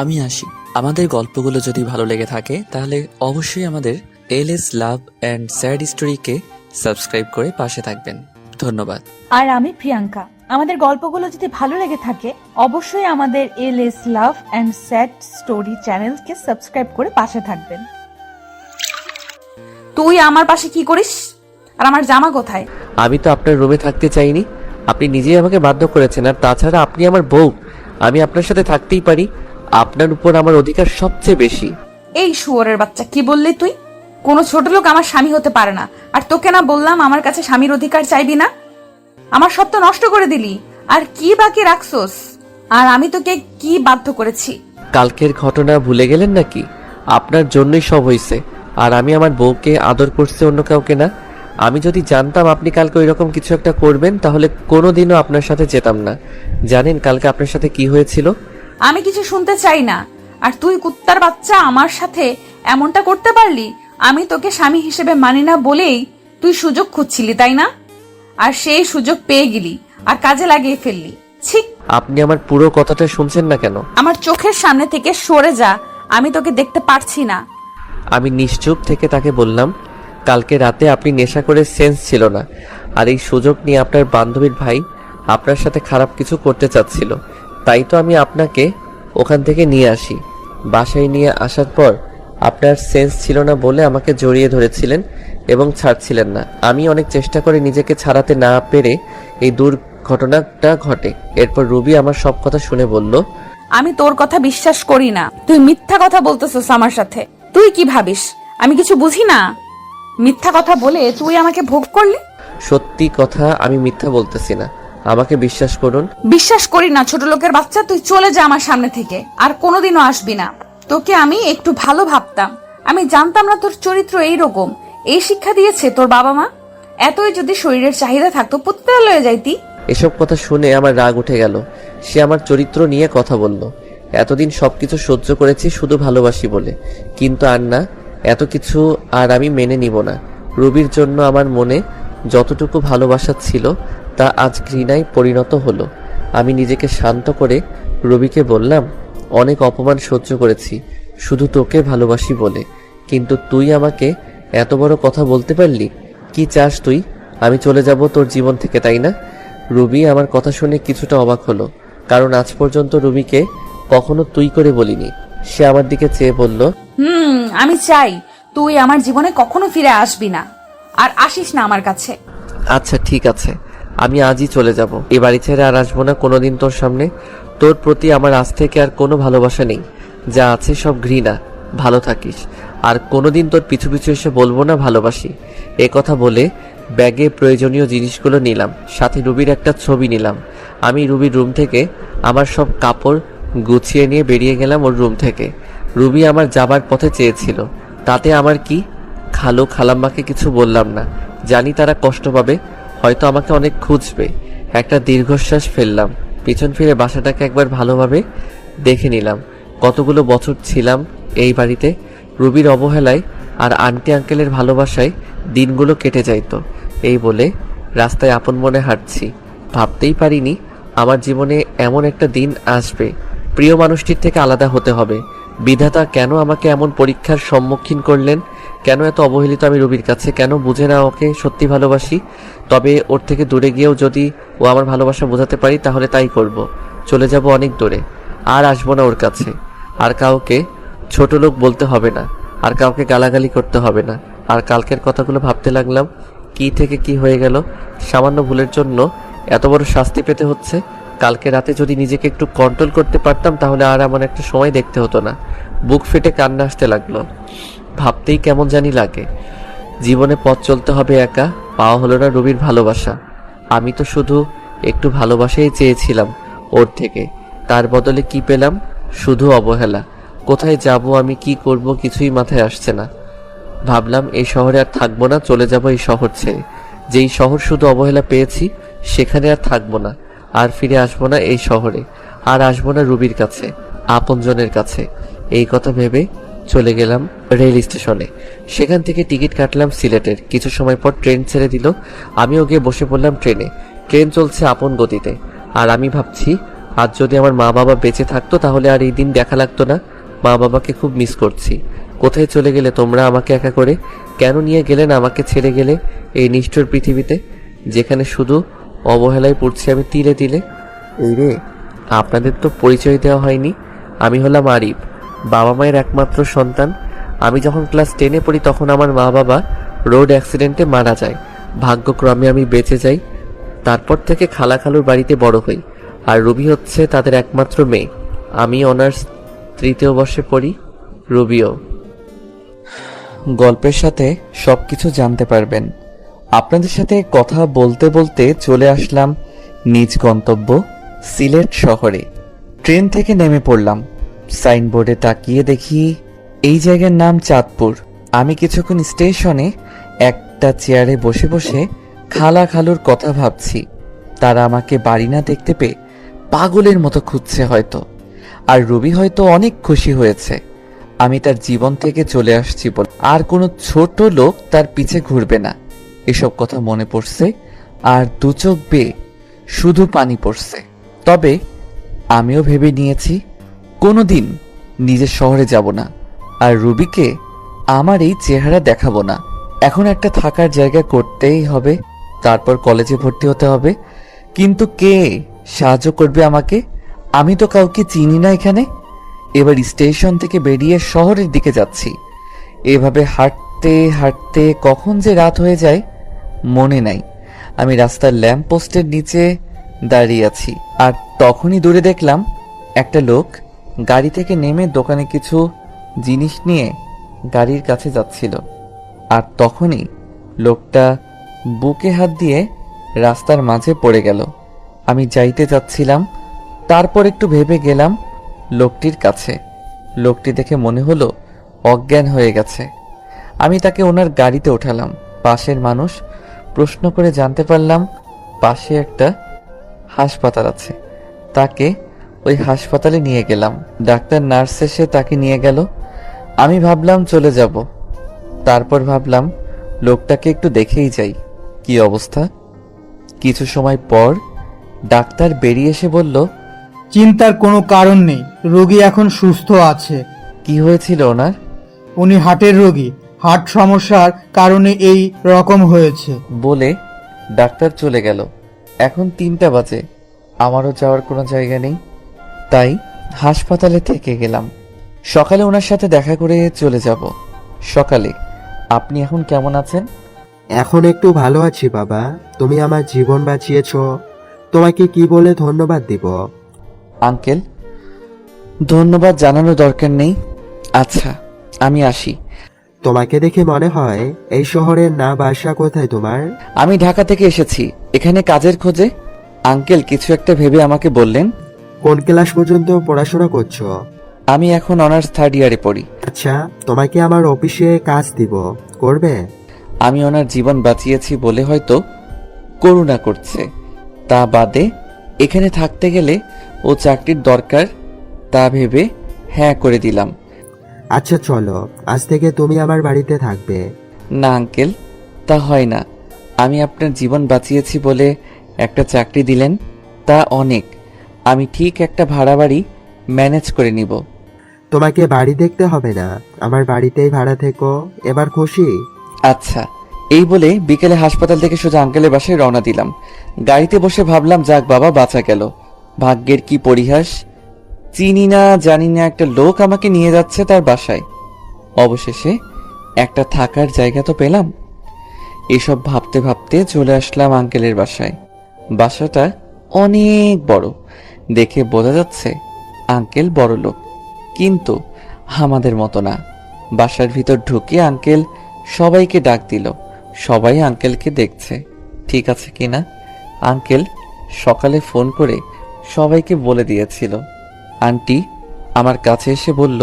আমি আসি। আমাদের গল্পগুলো যদি ভালো লেগে থাকে তাহলে অবশ্যই আমাদের এলএস লাভ অ্যান্ড স্যাড স্টোরিকে সাবস্ক্রাইব করে পাশে থাকবেন। ধন্যবাদ। আর আমি প্রিয়াঙ্কা। আমাদের গল্পগুলো যদি ভালো লেগে থাকে অবশ্যই আমাদের LS love and sad story চ্যানেলকে সাবস্ক্রাইব করে পাশে থাকবেন। তুই আমার পাশে কি করিস? আর আমার জামা কোথায়? আমি তো আপনার রুমে থাকতে চাইনি, আপনি নিজেই আমাকে বাধ্য করেছেন। আর তাছাড়া আপনি আমার বউ, আমি আপনার সাথে থাকতেই পারি। আপনার উপর আমার অধিকার সবচেয়ে বেশি। এই শুয়োরের বাচ্চা, কি বললি তুই? কোনো ছোট লোক আমার স্বামী হতে পারে না। আর তোকে না বললাম আমার কাছে স্বামীর অধিকার চাইবি না? আমার সব তো নষ্ট করে দিলি। আর কি বাকি রাখছোস? আর আমি তোকে কি বাধ্য করেছি? কালকের ঘটনা ভুলে গেলেন নাকি? আপনার জন্যই সব হয়েছে। আর আমি আমার বউকে আদর করছি, অন্য কাউকে না। আমি যদি জানতাম আপনি কালকে ওইরকম কিছু একটা করবেন তাহলে কোনোদিনও আপনার সাথে যেতাম না। জানেন কালকে আপনার সাথে কি হয়েছিল? আমি কিছু শুনতে চাই না। আর তুই কুত্তার বাচ্চা আমার সাথে এমনটা করতে পারলি? আমি তোকে স্বামী হিসেবে মানি না বলেই তুই সুযোগ খুঁজছিলি, তাই না? আর সেই সুযোগ পেয়ে গেলি আর কাজে লাগিয়ে ফেললি। ছি! আপনি আমার পুরো কথাটা শুনছেন না কেন? আমার চোখের সামনে থেকে সরে যা, আমি তোকে দেখতে পারছি না। আমি নিশ্চুপ থেকে তাকে বললাম, কালকে রাতে আপনি নেশা করে সেন্স ছিল না। আর এই সুযোগ নিয়ে আপনার বান্ধবীর ভাই আপনার সাথে খারাপ কিছু করতে চাচ্ছিল, তাই তো আমি আপনাকে ওখান থেকে নিয়ে আসি। বাসায় নিয়ে আসার পর আপনার সেন্স ছিল না বলে আমাকে জড়িয়ে ধরেছিলেন এবং ছাড়ছিলেন না। আমি অনেক চেষ্টা করে নিজেকে ছাড়াতে না পেরে এই দুর্ঘটনাটা ঘটে। এরপর রুবি আমার সব কথা শুনে বলল, আমি তোর কথা বিশ্বাস করি না। তুই মিথ্যা কথা বলতেছিস আমার সাথে। তুই কি ভাবিস আমি কিছু বুঝি না? মিথ্যা কথা বলে তুই আমাকে ভোগ করলি। সত্যি কথা, আমি মিথ্যা বলতেছি না, আমাকে বিশ্বাস করুন। বিশ্বাস করি না ছোট লোকের বাচ্চা। তুই চলে যা আমার সামনে থেকে, আর কোনোদিনও আসবি না। তোকে আমি একটু ভালো ভাবতাম, আমি জানতাম না তোর চরিত্র এইরকম। এই শিক্ষা দিয়েছে তোর বাবা মা? এতই যদি শরীরের চাহিদা থাকতো পুত্রালয়ে যাইতি। এসব কথা শুনে আমার রাগ উঠে গেল। সে আমার চরিত্র নিয়ে কথা বলল। এতদিন সবকিছু সহ্য করেছি শুধু ভালোবাসি বলে, কিন্তু আর না, এত কিছু আর আমি মেনে নিব না। রুবির জন্য আমার মনে যতটুকু ভালোবাসা ছিল তা আজ ঘৃণায় পরিণত হলো। আমি নিজেকে শান্ত করে রুবিকে বললাম, অনেক অপমান সহ্য করেছি শুধু তোকে ভালোবাসি বলে, কিন্তু তুই আমাকে এত বড় কথা বলতে পারলি? কি চাস তুই? আমি চলে যাব তোর জীবন থেকে, তাই না? রুবি আমার কথা শুনে কিছুটা অবাক হলো, কারণ আজ পর্যন্ত রুবিকে কখনো তুই করে বলিনি। সে আমার দিকে চেয়ে বলল, আমি চাই তুই আমার জীবনে কখনো ফিরে আসবি না, আর আসিস না আমার কাছে। আচ্ছা ঠিক আছে, আমি আজই চলে যাব। এ বাড়ি ছেড়ে আর আসবো না কোনোদিন তোর সামনে। তোর প্রতি আমার আজ থেকে আর কোনো ভালোবাসা নেই, যা আছে সব ঘৃণা। ভালো থাকিস। আর কোনোদিন তোর পিছু পিছু এসে বলবো না ভালোবাসি। এ কথা বলে ব্যাগে প্রয়োজনীয় জিনিসগুলো নিলাম, সাথে রুবির একটা ছবি নিলাম। আমি রুবির রুম থেকে আমার সব কাপড় গুছিয়ে নিয়ে বেরিয়ে গেলাম ওর রুম থেকে। রুবি আমার যাবার পথে চেয়েছিল, তাতে আমার কি? খালু খালাম্মাকে কিছু বললাম না, জানি তারা কষ্ট পাবে, হয়তো আমাকে অনেক খুঁজবে। একটা দীর্ঘশ্বাস ফেললাম, পিছন ফিরে বাসাটাকে একবার ভালোভাবে দেখে নিলাম। কতগুলো বছর ছিলাম এই বাড়িতে। রুবির অবহেলায় আর আন্টি আঙ্কেলের ভালোবাসায় দিনগুলো কেটে যাইতো। এই বলে রাস্তায় আপন মনে হাঁটছি। ভাবতেই পারিনি আমার জীবনে এমন একটা দিন আসবে। প্রিয় মানুষটির থেকে আলাদা হতে হবে। বিধাতা কেন আমাকে এমন পরীক্ষার সম্মুখীন করলেন? কেন এত অবহেলিত আমি রুবির কাছে? কেন বুঝে না ওকে সত্যি ভালোবাসি? তবে ওর থেকে দূরে গিয়েও যদি ও আমার ভালোবাসা বোঝাতে পারি তাহলে তাই করব। চলে যাব অনেক দূরে, আর আসবো না ওর কাছে। আর কাউকে ছোট লোক বলতে হবে না, আর কাউকে গালাগালি করতে হবে না। আর কালকের কথাগুলো ভাবতে লাগলাম, কি থেকে কি হয়ে গেল। সামান্য ভুলের জন্য এত বড় শাস্তি পেতে হচ্ছে। কালকে রাতে যদি নিজেকে একটু কন্ট্রোল করতে পারতাম তাহলে আর এমন একটা সময় দেখতে হতো না। বুক ফেটে কান্না আসতে লাগলো। ভাবতেই কেমন জানি লাগে। জীবনে পথ চলতে হবে একা, পাওয়া হলো না রুবির ভালোবাসা। আমি তো শুধু একটু ভালোবাসাই চেয়েছিলাম ওর থেকে, তার বদলে কি পেলাম? শুধু অবহেলা। কোথায় যাব আমি, কি করব, কিছুই মাথায় আসছে না। ভাবলাম এই শহরে আর থাকবো না, চলে যাব এই শহর ছেড়ে। যেই শহর শুধু অবহেলা পেয়েছি সেখানে আর থাকবো না, আর ফিরে আসবো না এই শহরে, আর আসবো না রুবির কাছে, আপনজনের কাছে। এই কথা ভেবে চলে গেলাম রেল স্টেশনে। সেখান থেকে টিকিট কাটলাম সিলেটের। কিছু সময় পর ট্রেন ছেড়ে দিল, আমিও গিয়ে বসে পড়লাম ট্রেনে। ট্রেন চলছে আপন গতিতে, আর আমি ভাবছি আজ যদি আমার মা বাবা বেঁচে থাকতো তাহলে আর এই দিন দেখা লাগতো না। মা বাবাকে খুব মিস করছি। কোথায় চলে গেলে তোমরা আমাকে একা করে? কেন নিয়ে গেলে না আমাকে ছেড়ে গেলে এই নিষ্ঠুর পৃথিবীতে, যেখানে শুধু অবহেলায় পড়ছি আমি তিলে তিলে? এই রে, আপনাদের তো পরিচয় দেওয়া হয়নি। আমি হলাম আরিফ, বাবা মায়ের একমাত্র সন্তান। আমি যখন ক্লাস 10-এ পড়ি তখন আমার মা বাবা রোড অ্যাক্সিডেন্টে মারা যায়। ভাগ্যক্রমে আমি বেঁচে যাই। তারপর থেকে খালা খালুর বাড়িতে বড় হই। আর রুবি হচ্ছে তাদের একমাত্র মেয়ে। আমি অনার্স 3য় বর্ষে পড়ি, রুবিও। গল্পের সাথে সবকিছু জানতে পারবেন। আপনাদের সাথে কথা বলতে বলতে চলে আসলাম নিজ গন্তব্য সিলেট শহরে। ট্রেন থেকে নেমে পড়লাম। সাইনবোর্ডে তাকিয়ে দেখি এই জায়গার নাম চাঁদপুর। আমি কিছুক্ষণ স্টেশনে একটা চেয়ারে বসে বসে খালা খালুর কথা ভাবছি। তারা আমাকে বাড়ি না দেখতে পেয়ে পাগলের মতো খুঁজছে হয়তো। আর রবি হয়তো অনেক খুশি হয়েছে আমি তার জীবন থেকে চলে আসছি বলে। আর কোনো ছোট লোক তার পিছে ঘুরবে না, এসব কথা মনে পড়ছে। আর দু চোখ বেয়ে শুধু পানি পড়ছে। তবে আমিও ভেবে নিয়েছি কোনোদিন নিজের শহরে যাব না, আর রুবিকে আমার এই চেহারা দেখাবো না। এখন একটা থাকার জায়গা করতেই হবে, তারপর কলেজে ভর্তি হতে হবে। কিন্তু কে সাহায্য করবে আমাকে? আমি তো কাউকে চিনি না এখানে। এবার স্টেশন থেকে বেরিয়ে শহরের দিকে যাচ্ছি। এভাবে হাঁটতে হাঁটতে কখন যে রাত হয়ে যায় মনে নাই। আমি রাস্তার ল্যাম্প পোস্টের নিচে দাঁড়িয়ে আছি, আর তখনই দূরে দেখলাম একটা লোক গাড়ি থেকে নেমে দোকানে কিছু জিনিস নিয়ে গাড়ির কাছে যাচ্ছিল। আর তখনই লোকটা বুকে হাত দিয়ে রাস্তার মাঝে পড়ে গেল। আমি যাইতে যাচ্ছিলাম, তারপর একটু ভেবে গেলাম লোকটির কাছে। লোকটি দেখে মনে হলো অজ্ঞান হয়ে গেছে। আমি তাকে ওনার গাড়িতে ওঠালাম। পাশের মানুষ প্রশ্ন করে জানতে পারলাম পাশে একটা হাসপাতাল আছে। তাকে ওই হাসপাতালে নিয়ে গেলাম। ডাক্তার নার্স এসে তাকে নিয়ে গেল। আমি ভাবলাম চলে যাব, তারপর ভাবলাম লোকটাকে একটু দেখেই যাই কি অবস্থা। কিছু সময় পর ডাক্তার বেরিয়ে এসে বলল, চিন্তার কোনো কারণ নেই, রোগী এখন সুস্থ আছে। কি হয়েছিল ওনার? উনি হার্টের রোগী, হার্ট সমস্যার কারণে এই রকম হয়েছে। বলে ডাক্তার চলে গেল। এখন 3টা বাজে, আমারও যাওয়ার কোনো জায়গা নেই, তাই হাসপাতালে থেকে গেলাম। সকালে ওনার সাথে দেখা করে চলে যাব। সকালে আপনি এখন কেমন আছেন? এখন একটু ভালো আছি বাবা, তুমি আমার জীবন বাঁচিয়েছো, তোমাকে কি বলে ধন্যবাদ দিব? আঙ্কেল, ধন্যবাদ জানানোর দরকার নেই। আচ্ছা, আমি আসি। তোমাকে দেখে মনে হয় এই শহরের না বাসা কোথায় তোমার? আমি ঢাকা থেকে এসেছি এখানে কাজের খোঁজে। আঙ্কেল কিছু একটা ভেবে আমাকে বললেন, কোন ক্লাস পর্যন্ত পড়াশোনা করছো? আমি এখন অনার্স 3rd ইয়ারে পড়ি। আচ্ছা, তোমাকে আমার অফিসে কাজ দিব, করবে? আমি ওনার জীবন বাঁচিয়েছি বলে হয়তো করুণা করছে, তা বাদে এখানে থাকতে গেলে ও চাকরির দরকার, তা ভেবে হ্যাঁ করে দিলাম। আচ্ছা চলো, আজ থেকে তুমি আমার বাড়িতে থাকবে। না আঙ্কেল, তা হয় না। আমি আপনার জীবন বাঁচিয়েছি বলে একটা চাকরি দিলেন, তা অনেক। আমি ঠিক একটা ভাড়া বাড়ি ম্যানেজ করে নিব। তোমাকে বাড়ি দেখতে হবে না, আমার বাড়িতেই ভাড়া থেকো, এবার খুশি? আচ্ছা, এই বলে বিকেলে হাসপাতাল থেকে সোজা আঙ্কেলের বাসায় রওনা দিলাম। গাড়িতে বসে ভাবলাম, যাক বাবা, বাঁচা গেল। ভাগ্যের কি পরিহাস, চিনি না জানি না একটা লোক আমাকে নিয়ে যাচ্ছে তার বাসায়। অবশেষে একটা থাকার জায়গা তো পেলাম। এসব ভাবতে ভাবতে চলে আসলাম আঙ্কেলের বাসায়। বাসাটা অনেক বড়, দেখে বোঝা যাচ্ছে আঙ্কেল বড় লোক, কিন্তু আমাদের মতো না। বাসার ভিতর ঢুকে আঙ্কেল সবাইকে ডাক দিল। সবাই আঙ্কেলকে দেখছে ঠিক আছে কিনা। আঙ্কেল সকালে ফোন করে সবাইকে বলে দিয়েছিল। আন্টি আমার কাছে এসে বলল,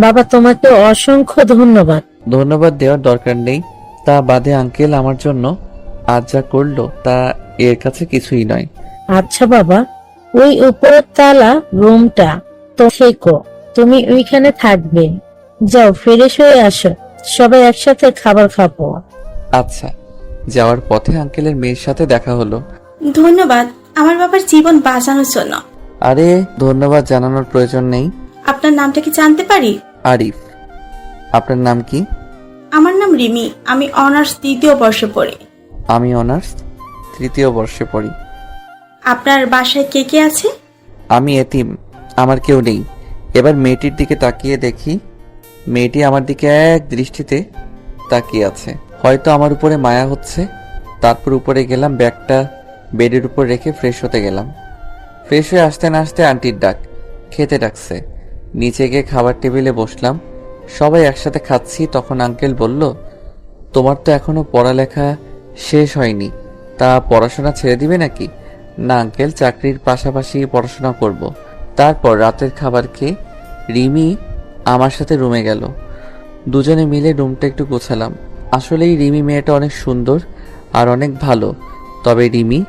বাবা তোমাকে অসংখ্য ধন্যবাদ। ধন্যবাদ দেওয়ার দরকার নেই, তা বাদে আঙ্কেল আমার জন্য আজ যা করলো তা এর কাছে কিছুই নয়। আচ্ছা বাবা, ওই উপরের তালা রুমটা তো থেকো, তুমি ওইখানে থাকবে। যাও ফ্রেশ হয়ে আসো, সবাই একসাথে খাবার খাবো। আচ্ছা। যাওয়ার পথে আঙ্কেলের মেয়ের সাথে দেখা হলো। ধন্যবাদ, আমার বাবার জীবন বাঁচানোর জন্য। আরে ধন্যবাদ জানানোর প্রয়োজন নেই। আপনার নামটা কি জানতে পারি? আরিফ। আপনার নাম কি? আমার নাম রিমি, আমি অনার্স 3য় বর্ষে পড়ি। আমি অনার্স 3য় বর্ষে পড়ি। আপনার বাসায় কে কে আছে? আমি এতিম, আমার কেউ নেই। এবার মেয়েটির দিকে তাকিয়ে দেখি, মেয়েটি আমার দিকে এক দৃষ্টিতে তাকিয়ে আছে। হয়তো আমার উপরে মায়া হচ্ছে। তারপর উপরে গেলাম, ব্যাগটা বেডের উপর রেখে ফ্রেশ হতে গেলাম। ফ্রেশ হয়ে আসতে না আসতে আন্টির ডাক, খেতে ডাকছে। নিচে গিয়ে খাবার টেবিলে বসলাম, সবাই একসাথে খাচ্ছি। তখন আঙ্কেল বলল, তোমার তো এখনো পড়ালেখা শেষ হয়নি, তা পড়াশোনা ছেড়ে দিবে নাকি? না আঙ্কেল, চাকরির পাশাপাশি পড়াশোনা করব। তারপর রাতের খাবার খেয়ে রিমি আমার সাথে রুমে গেল। দুজনে মিলে রুমটা একটু গোছালাম। আসলেই রিমি মেয়েটা অনেক সুন্দর আর অনেক ভালো। তবে রিমি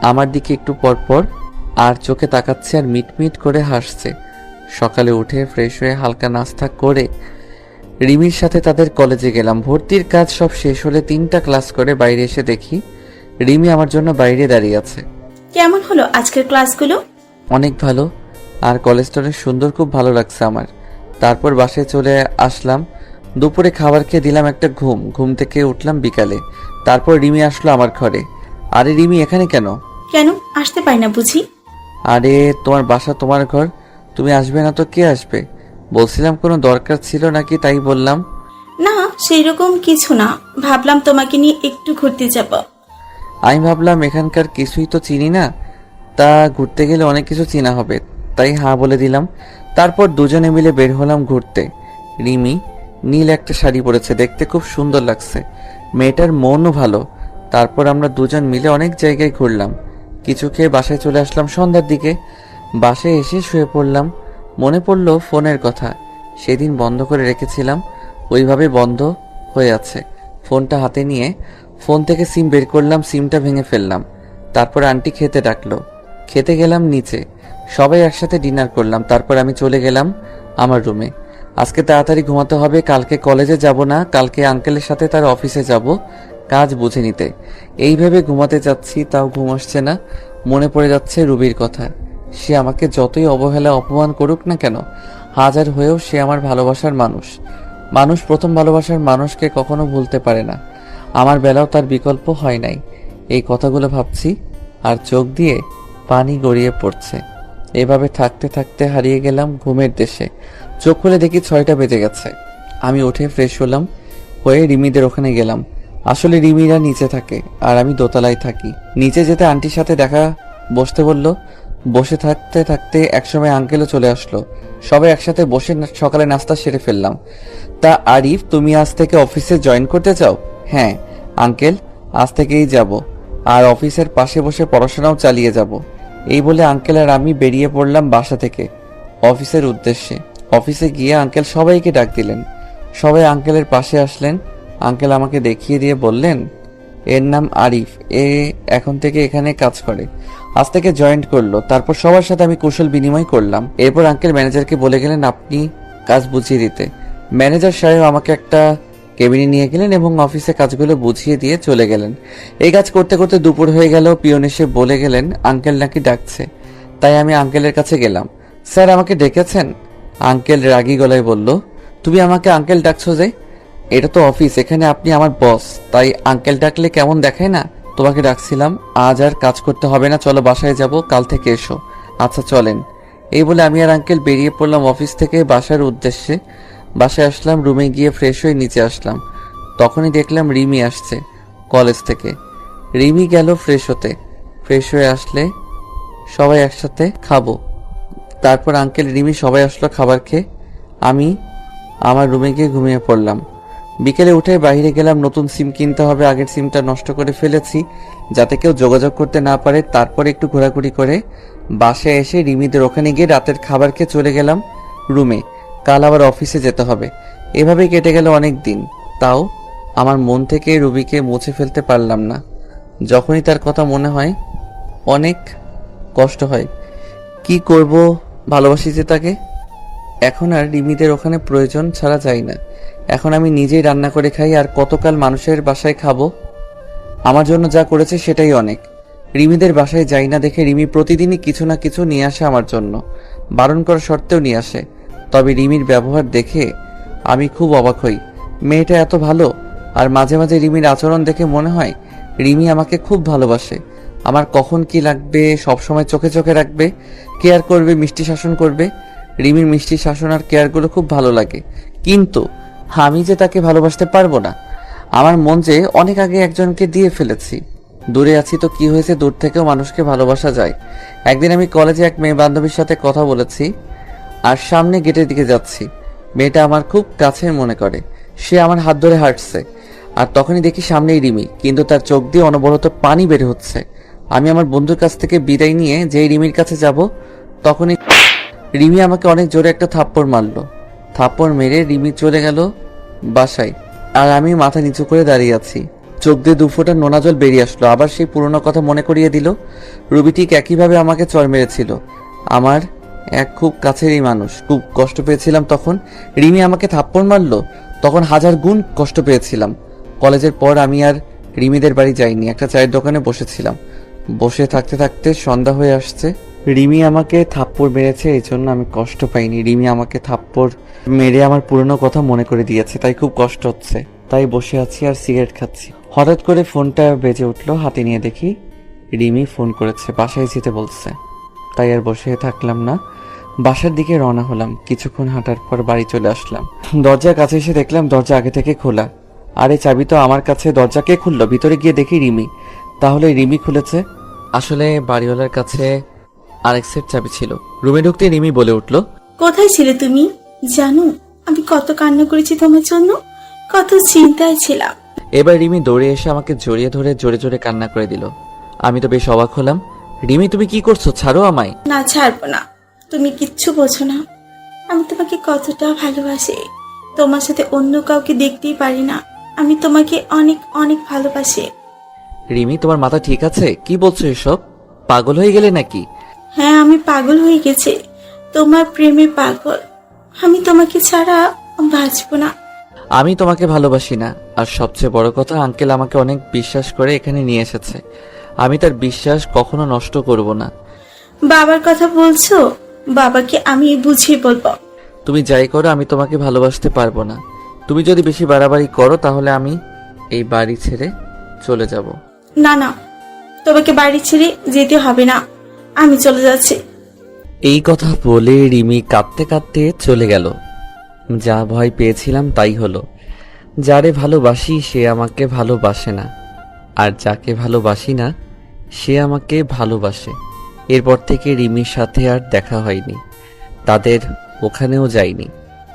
আমার দিকে একটু পরপর আর চোখে তাকাচ্ছে আর মিটমিট করে হাসছে। সকালে উঠে ফ্রেশ হয়ে হালকা নাস্তা করে রিমির সাথে তাদের কলেজে গেলাম। ভর্তির কাজ সব শেষ হলে 3টা ক্লাস করে বাইরে এসে দেখি রিমি আমার জন্য বাইরে দাঁড়িয়ে আছে। কেমন হলো আজকের ক্লাসগুলো? অনেক ভালো, আর কলেজটা অনেক সুন্দর, খুব ভালো লাগছে আমার। তারপর বাসায় চলে আসলাম। দুপুরে খাবার খেয়ে দিলাম একটা ঘুম থেকে উঠলাম বিকালে। তারপর রিমি আসলো আমার ঘরে। আরে রিমি, এখানে কেন? কেন আসতে পারি না বুঝি? আরে তোমার বাসা, তোমার ঘর, তুমি আসবে না তো কে আসবে? বলছিলাম কোনো দরকার ছিল নাকি, তাই বললাম। না, সেই রকম কিছু না, ভাবলাম তোমাকে নিয়ে একটু ঘুরতে যাব। আমি ভাবলাম এখানকার কিছুই তো চিনি না, তা ঘুরতে গেলে অনেক কিছু চেনা হবে, তাই হ্যাঁ বলে দিলাম। তারপর দুজনে মিলে বের হলাম ঘুরতে। রিমি নীল একটা শাড়ি পরেছে, দেখতে খুব সুন্দর লাগছে। মেয়েটার মনও ভালো। তারপর আমরা দুজন মিলে অনেক জায়গায় ঘুরলাম। কিছু খেয়ে বাসায় চলে আসলাম সন্ধ্যার দিকে। বাসায় এসে শুয়ে পড়লাম। মনে পড়লো ফোনের কথা, সেদিন বন্ধ করে রেখেছিলাম, ওইভাবে বন্ধ হয়ে আছে। ফোনটা হাতে নিয়ে ফোন থেকে সিম বের করলাম, সিমটা ভেঙে ফেললাম। তারপর আন্টি খেতে ডাকলো, খেতে গেলাম নিচে। সবাই একসাথে ডিনার করলাম। তারপর আমি চলে গেলাম আমার রুমে। আজকে তাড়াতাড়ি ঘুমাতে হবে, কালকে কলেজে যাব না, কালকে আঙ্কেলের সাথে তার অফিসে যাব কাজ বুঝে নিতে। এইভাবে ঘুমাতে যাচ্ছি, তাও ঘুম আসছে না। মনে পড়ে যাচ্ছে রুবির কথা। সে আমাকে যতই অবহেলা অপমান করুক না কেন, হাজার হয়েও সে আমার ভালোবাসার মানুষ। মানুষ প্রথম ভালোবাসার মানুষকে কখনো ভুলতে পারে না। আমার বেলাও তার বিকল্প হয় নাই। এই কথাগুলো ভাবছি আর চোখ দিয়ে পানি গড়িয়ে পড়ছে। এভাবে থাকতে থাকতে হারিয়ে গেলাম ঘুমের দেশে। চোখ খুলে দেখি 6টা বেজে গেছে। আমি উঠে ফ্রেশ হলাম, হয়ে রিমিদের ওখানে গেলাম। আসলে রিমিরা নিচে থাকে আর আমি দোতলায় থাকি। নিচে যেতে আন্টির সাথে দেখা বসতে বলল। বসে থাকতে থাকতে একসময় আঙ্কেলও চলে আসলো। সবাই একসাথে বসে সকালে নাস্তা সেরে ফেললাম। তা আরিফ, তুমি আজ থেকে অফিসে জয়েন করতে চাও? হ্যাঁ আঙ্কেল, আজ থেকেই যাব, আর অফিসের পাশে বসে পড়াশোনাও চালিয়ে যাব। এই বলে আঙ্কেল আর আমি বেরিয়ে পড়লাম বাসা থেকে অফিসের উদ্দেশ্যে। অফিসে গিয়ে আঙ্কেল সবাইকে ডাক দিলেন। সবাই আঙ্কেলের পাশে আসলেন। আঙ্কেল আমাকে দেখিয়ে দিয়ে বললেন, এর নাম আরিফ, এ এখন থেকে এখানে কাজ করে, আজ থেকে জয়েন করলো। তারপর সবার সাথে আমি কুশল বিনিময় করলাম। এরপর আঙ্কেল ম্যানেজারকে বলে গেলেন আপনি কাজ বুঝিয়ে দিতে। ম্যানেজার সাহেব আমাকে একটা কেবিনে নিয়ে গেলেন এবং অফিসে কাজগুলো বুঝিয়ে দিয়ে চলে গেলেন। এই কাজ করতে করতে দুপুর হয়ে গেল। পিয়ন এসে বলে গেলেন আঙ্কেল নাকি ডাকছে। তাই আমি আঙ্কেলের কাছে গেলাম। স্যার আমাকে ডেকেছেন? আঙ্কেল রাগী গলায় বলল, তুমি আমাকে আঙ্কেল ডাকছো যে? এটা তো অফিস, এখানে আপনি আমার বস, তাই আঙ্কেল ডাকলে কেমন দেখায় না? তোমাকে ডাকছিলাম, আজ আর কাজ করতে হবে না, চলো বাসায় যাব, কাল থেকে এসো। আচ্ছা চলেন। এই বলে আমি আর আঙ্কেল বেরিয়ে পড়লাম অফিস থেকে বাসার উদ্দেশ্যে। বাসায় আসলাম, রুমে গিয়ে ফ্রেশ হয়ে নিচে আসলাম। তখনই দেখলাম রিমি আসছে কলেজ থেকে। রিমি গেল ফ্রেশ হতে। ফ্রেশ হয়ে আসলে সবাই একসাথে খাবো। তারপর আঙ্কেল, রিমি সবাই আসলো খাবার খেয়ে। আমি আমার রুমে গিয়ে ঘুমিয়ে পড়লাম। বিকেলে উঠে বাইরে গেলাম, নতুন সিম কিনতে হবে, আগের সিমটা নষ্ট করে ফেলেছি যাতে কেউ যোগাযোগ করতে না পারে। তারপর একটু ঘোরাঘুরি করে বাসায় এসে রিমিদের ওখানে গিয়ে রাতের খাবার খেয়ে চলে গেলাম রুমে। কাল আবার অফিসে যেতে হবে। এভাবেই কেটে গেল অনেক দিন। তাও আমার মন থেকে রুবিকে মুছে ফেলতে পারলাম না। যখনই তার কথা মনে হয় অনেক কষ্ট হয়। কি করব, ভালোবাসি যে তাকে। এখন আর রিমিদের ওখানে প্রয়োজন ছাড়া যাই না। এখন আমি নিজেই রান্না করে খাই, আর কতকাল মানুষের বাসায় খাবো। আমার জন্য যা করেছে সেটাই অনেক। রিমিদের বাসায় যাই না দেখে রিমি প্রতিদিনই কিছু না কিছু নিয়ে আসে আমার জন্য, বারণ করা সত্ত্বেও নিয়ে আসে। তবে রিমির ব্যবহার দেখে আমি খুব অবাক হই। মেয়েটা এত ভালো, আর মাঝে মাঝে রিমির আচরণ দেখে মনে হয় রিমি আমাকে খুব ভালোবাসে। আমার কখন কি লাগবে সবসময় চোখে চোখে রাখবে, কেয়ার করবে, মিষ্টি শাসন করবে। রিমির মিষ্টি শাসন আর কেয়ারগুলো খুব ভালো লাগে, কিন্তু আমি যে তাকে ভালোবাসতে পারবো না। আমার মন যে অনেক আগে একজনকে দিয়ে ফেলেছি। দূরে আছি তো কি হয়েছে, দূর থেকেও মানুষকে ভালোবাসা যায়। একদিন আমি কলেজে এক মেয়ে বান্ধবীর সাথে কথা বলেছি, আর সামনে গেটের দিকে যাচ্ছি। মেয়েটা আমার খুব কাছের মনে করে, সে আমার হাত ধরে হাঁটছে, আর তখনই দেখি সামনেই রিমি, কিন্তু তার চোখ দিয়ে অনবরত পানি বের হচ্ছে। আমি আমার বন্ধুর কাছ থেকে বিদায় নিয়ে যেই রিমির কাছে যাব, তখনই রিমি আমাকে অনেক জোরে একটা থাপ্পড় মারলো। থাপ্পড় মেরে রিমি চলে গেল বাসায়, আর আমি মাথা নিচু করে দাঁড়িয়ে আছি। চোখ দিয়ে 2 ফোঁটা নোনা জল বেরিয়ে আসলো। আবার সেই পুরনো কথা মনে করিয়ে দিল। রুবি ঠিক একইভাবে আমাকে চড় মেরেছিল, আমার এক খুব কাছেরই মানুষ। খুব কষ্ট পেয়েছিলাম তখন। রিমি আমাকে থাপ্পড় মারলো, তখন 1000 গুণ কষ্ট পেয়েছিলাম। কলেজের পর আমি আর রিমিদের বাড়ি যাইনি, একটা চায়ের দোকানে বসেছিলাম। বসে থাকতে থাকতে সন্ধ্যা হয়ে আসছে। রিমি আমাকে থাপ্পড় মেরেছে, এই জন্য আমি কষ্ট পাইনি। রিমি আমাকে থাপ্পড় মেরে আমার পুরনো কথা মনে করে দিয়েছে, তাই খুব কষ্ট হচ্ছে। তাই বসে আছি আর সিগারেট খাচ্ছি। হঠাৎ করে ফোনটা বেজে উঠলো, হাতে নিয়ে দেখি রিমি ফোন করেছে, বাসায় যেতে বলছে। তাই আর বসে থাকলাম না, বাসার দিকে রওনা হলাম। কিছুক্ষণ হাঁটার পর বাড়ি চলে আসলাম। দরজার কাছে এসে দেখলাম দরজা আগে থেকে খোলা। আরে চাবি তো আমার কাছে, দরজা কে খুললো? ভিতরে গিয়ে দেখি রিমি। তাহলে রিমি খুলেছে। আসলে বাড়িওয়ালার কাছে আরেক সেট চাবি ছিল। রুমে ঢুকতে রিমি বলে উঠলো, কোথায় ছিলে তুমি? জানো আমি কত কান্না করেছি তোমার জন্য, কত চিন্তায় ছিলাম। এবার রিমি দৌড়ে এসে আমাকে জড়িয়ে ধরে জোরে জোরে কান্না করে দিল। আমি তো বেশ অবাক হলাম। রিমি, তুমি কি করছো? ছাড়ো আমায়। না, ছাড়বো না। তুমি কিচ্ছু বোঝো না, আমি তোমাকে কতটা ভালোবাসি। তোমার সাথে অন্য কাউকে দেখতেই পারি না। আমি তোমাকে অনেক অনেক ভালোবাসি। রিমি, তোমার মাথা ঠিক আছে? কি বলছো এসব? পাগল হয়ে গেলে নাকি? হ্যাঁ, আমি পাগল হয়ে গেছি, তোমার প্রেমে পাগল। আমি তোমাকে ছাড়া বাঁচবো না। আমি তোমাকে ভালোবাসি না, আর সবচেয়ে বড় কথা, আঙ্কেল আমাকে অনেক বিশ্বাস করে এখানে নিয়ে এসেছে। আমি তার বিশ্বাস কখনো নষ্ট করব না। বাবার কথা বলছো? বাবাকে আমি বুঝিয়ে বলবো। তুমি যাই করো, আমি তোমাকে ভালোবাসতে পারবো না। তুমি যদি বেশি বাড়াবাড়ি করো তাহলে আমি এই বাড়ি ছেড়ে চলে যাব। না না, তোমাকে বাড়ি ছেড়ে যেতে হবে না, আমি চলে যাচ্ছি। এই কথা বলে রিমি কাঁদতে কাঁদতে চলে গেল। যা ভয় পেয়েছিলাম তাই হলো। যারে ভালোবাসি সে আমাকে ভালোবাসে না, আর যাকে ভালোবাসি না সে আমাকে ভালোবাসে। এরপর থেকে রিমির সাথে আর দেখা হয়নি, তাদের ওখানেও যাইনি।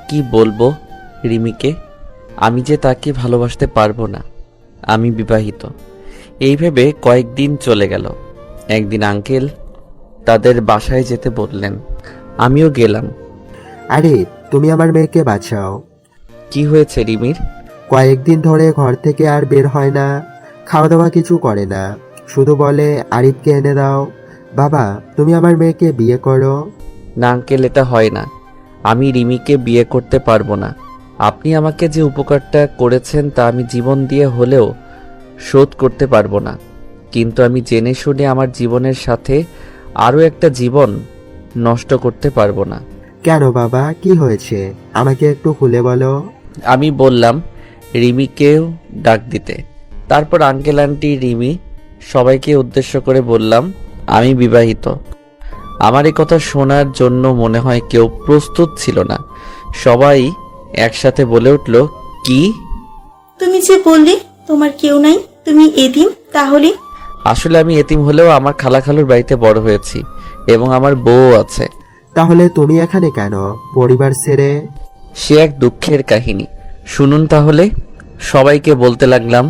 কি বলবো রিমিকে, আমি যে তাকে ভালোবাসতে পারবো না। আমি বিবাহিত। এই ভেবে কয়েকদিন চলে গেল। একদিন আঙ্কেল তাদের বাসায় যেতে বললেন, আমিও গেলাম। আরে তুমি আমার মেয়েকে বাঁচাও। কি হয়েছে রিমির? কয়েকদিন ধরে ঘর থেকে আর বের হয় না, খাওয়া দাওয়া কিছু করে না, শুধু বলে আরিফকে এনে দাও। বাবা, তুমি আমার মেয়েকে বিয়ে করো। না আঙ্কেল, এটা হয় না। আমি রিমিকে বিয়ে করতে পারবো না। আপনি আমাকে যে উপকারটা করেছেন তা আমি জীবন দিয়ে হলেও শোধ করতে পারবো না, কিন্তু আমি জেনে শুনে আমার জীবনের সাথে আরও একটা জীবন নষ্ট করতে পারবো না। কেন বাবা, কি হয়েছে? আমাকে একটু খুলে বলো। আমি বললাম রিমিকেও ডাক দিতে। তারপর আঙ্কেল আন্টি রিমি সবাইকে উদ্দেশ্য করে বললাম, আমি বিবাহিত। আমার এই কথা শোনার জন্য মনে হয় কেউ প্রস্তুত ছিল না। সবাই একসাথে বলে উঠল, কি? তুমি যে বললে তোমার কেউ নাই, তুমি এতিম, তাহলে? আসলে আমি এতিম হলেও আমার খালাখালুর বাড়িতে বড় হয়েছি এবং আমার বউ আছে। তাহলে তুমি এখানে কেন, পরিবার ছেড়ে? সে এক দুঃখের কাহিনী, শুনুন তাহলে। সবাইকে বলতে লাগলাম,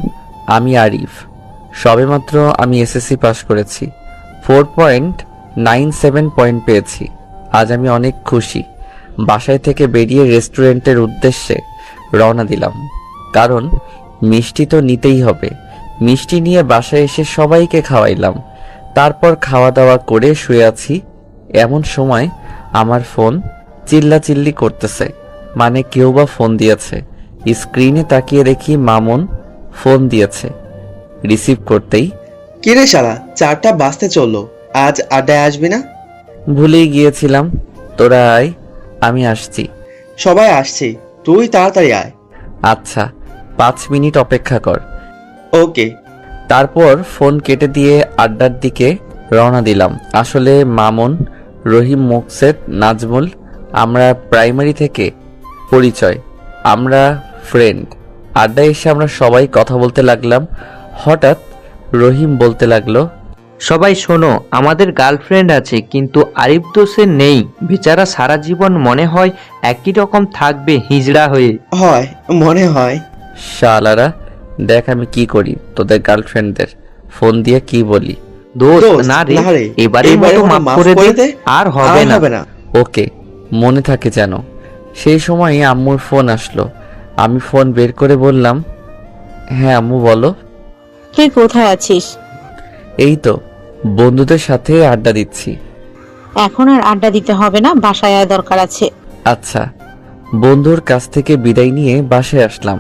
আমি আরিফ। সবেমাত্র আমি এসএসসি পাস করেছি, 4.97 পয়েন্ট পেয়েছি। আজ আমি অনেক খুশি। বাসায় থেকে বেরিয়ে রেস্টুরেন্টের উদ্দেশ্যে রওনা দিলাম, কারণ মিষ্টি তো নিতেই হবে। মিষ্টি নিয়ে বাসায় এসে সবাইকে খাওয়াইলাম। তারপর খাওয়া দাওয়া করে শুয়ে আছি, এমন সময় আমার ফোন চিল্লাচিল্লি করতেছে, মানে কেউ বা ফোন দিয়েছে। স্ক্রিনে তাকিয়ে দেখি মামুন ফোন দিয়েছে। রিসিভ করতেই কিরে শালা, 4টা বাজতে চললো, আজ আড্ডায় আসবি না? ভুলেই গিয়েছিলাম। তোরা আয়, আমি আসছি। সবাই আসছে, তুই তাড়াতাড়ি আয়। আচ্ছা, 5 মিনিট অপেক্ষা কর। ওকে। তারপর ফোন কেটে দিয়ে আড্ডার দিকে রওনা দিলাম। আসলে মামুন, রহিম, মোকসেদ, নাজমুল, আমরা প্রাইমারি থেকে পরিচয়, আমরা ফ্রেন্ড। আড্ডায় এসে আমরা সবাই কথা বলতে লাগলাম। হঠাৎ রহিম বলতে লাগলো, সবাই শোনো, আমাদের গার্লফ্রেন্ড আছে, কিন্তু আরিফ তো সে নেই। বেচারা সারা জীবন মনে হয় একই রকম থাকবে হিজড়া হয়ে। হয়, মনে হয়। শালারা, দেখ আমি কি করি তোদের গার্লফ্রেন্ডদের, ফোন দিয়ে কি বলি। দোস্ত দোস্ত, না রে, না রে, এবারের এবারের মতো মাফ করে দে, আর হবে না। ওকে, মনে থাকে যেন। সেই সময় আম্মুর ফোন আসলো। আমি ফোন বের করে বললাম, হ্যাঁ আম্মু বলো। তুই কোথায় আছিস? এই তো বন্ধুদের সাথে আড্ডা দিচ্ছি। এখন আর আড্ডা দিতে হবে না, বাসায় আয়, দরকার আছে। আচ্ছা। বন্ধুর কাছ থেকে বিদায় নিয়ে বাসায় আসলাম।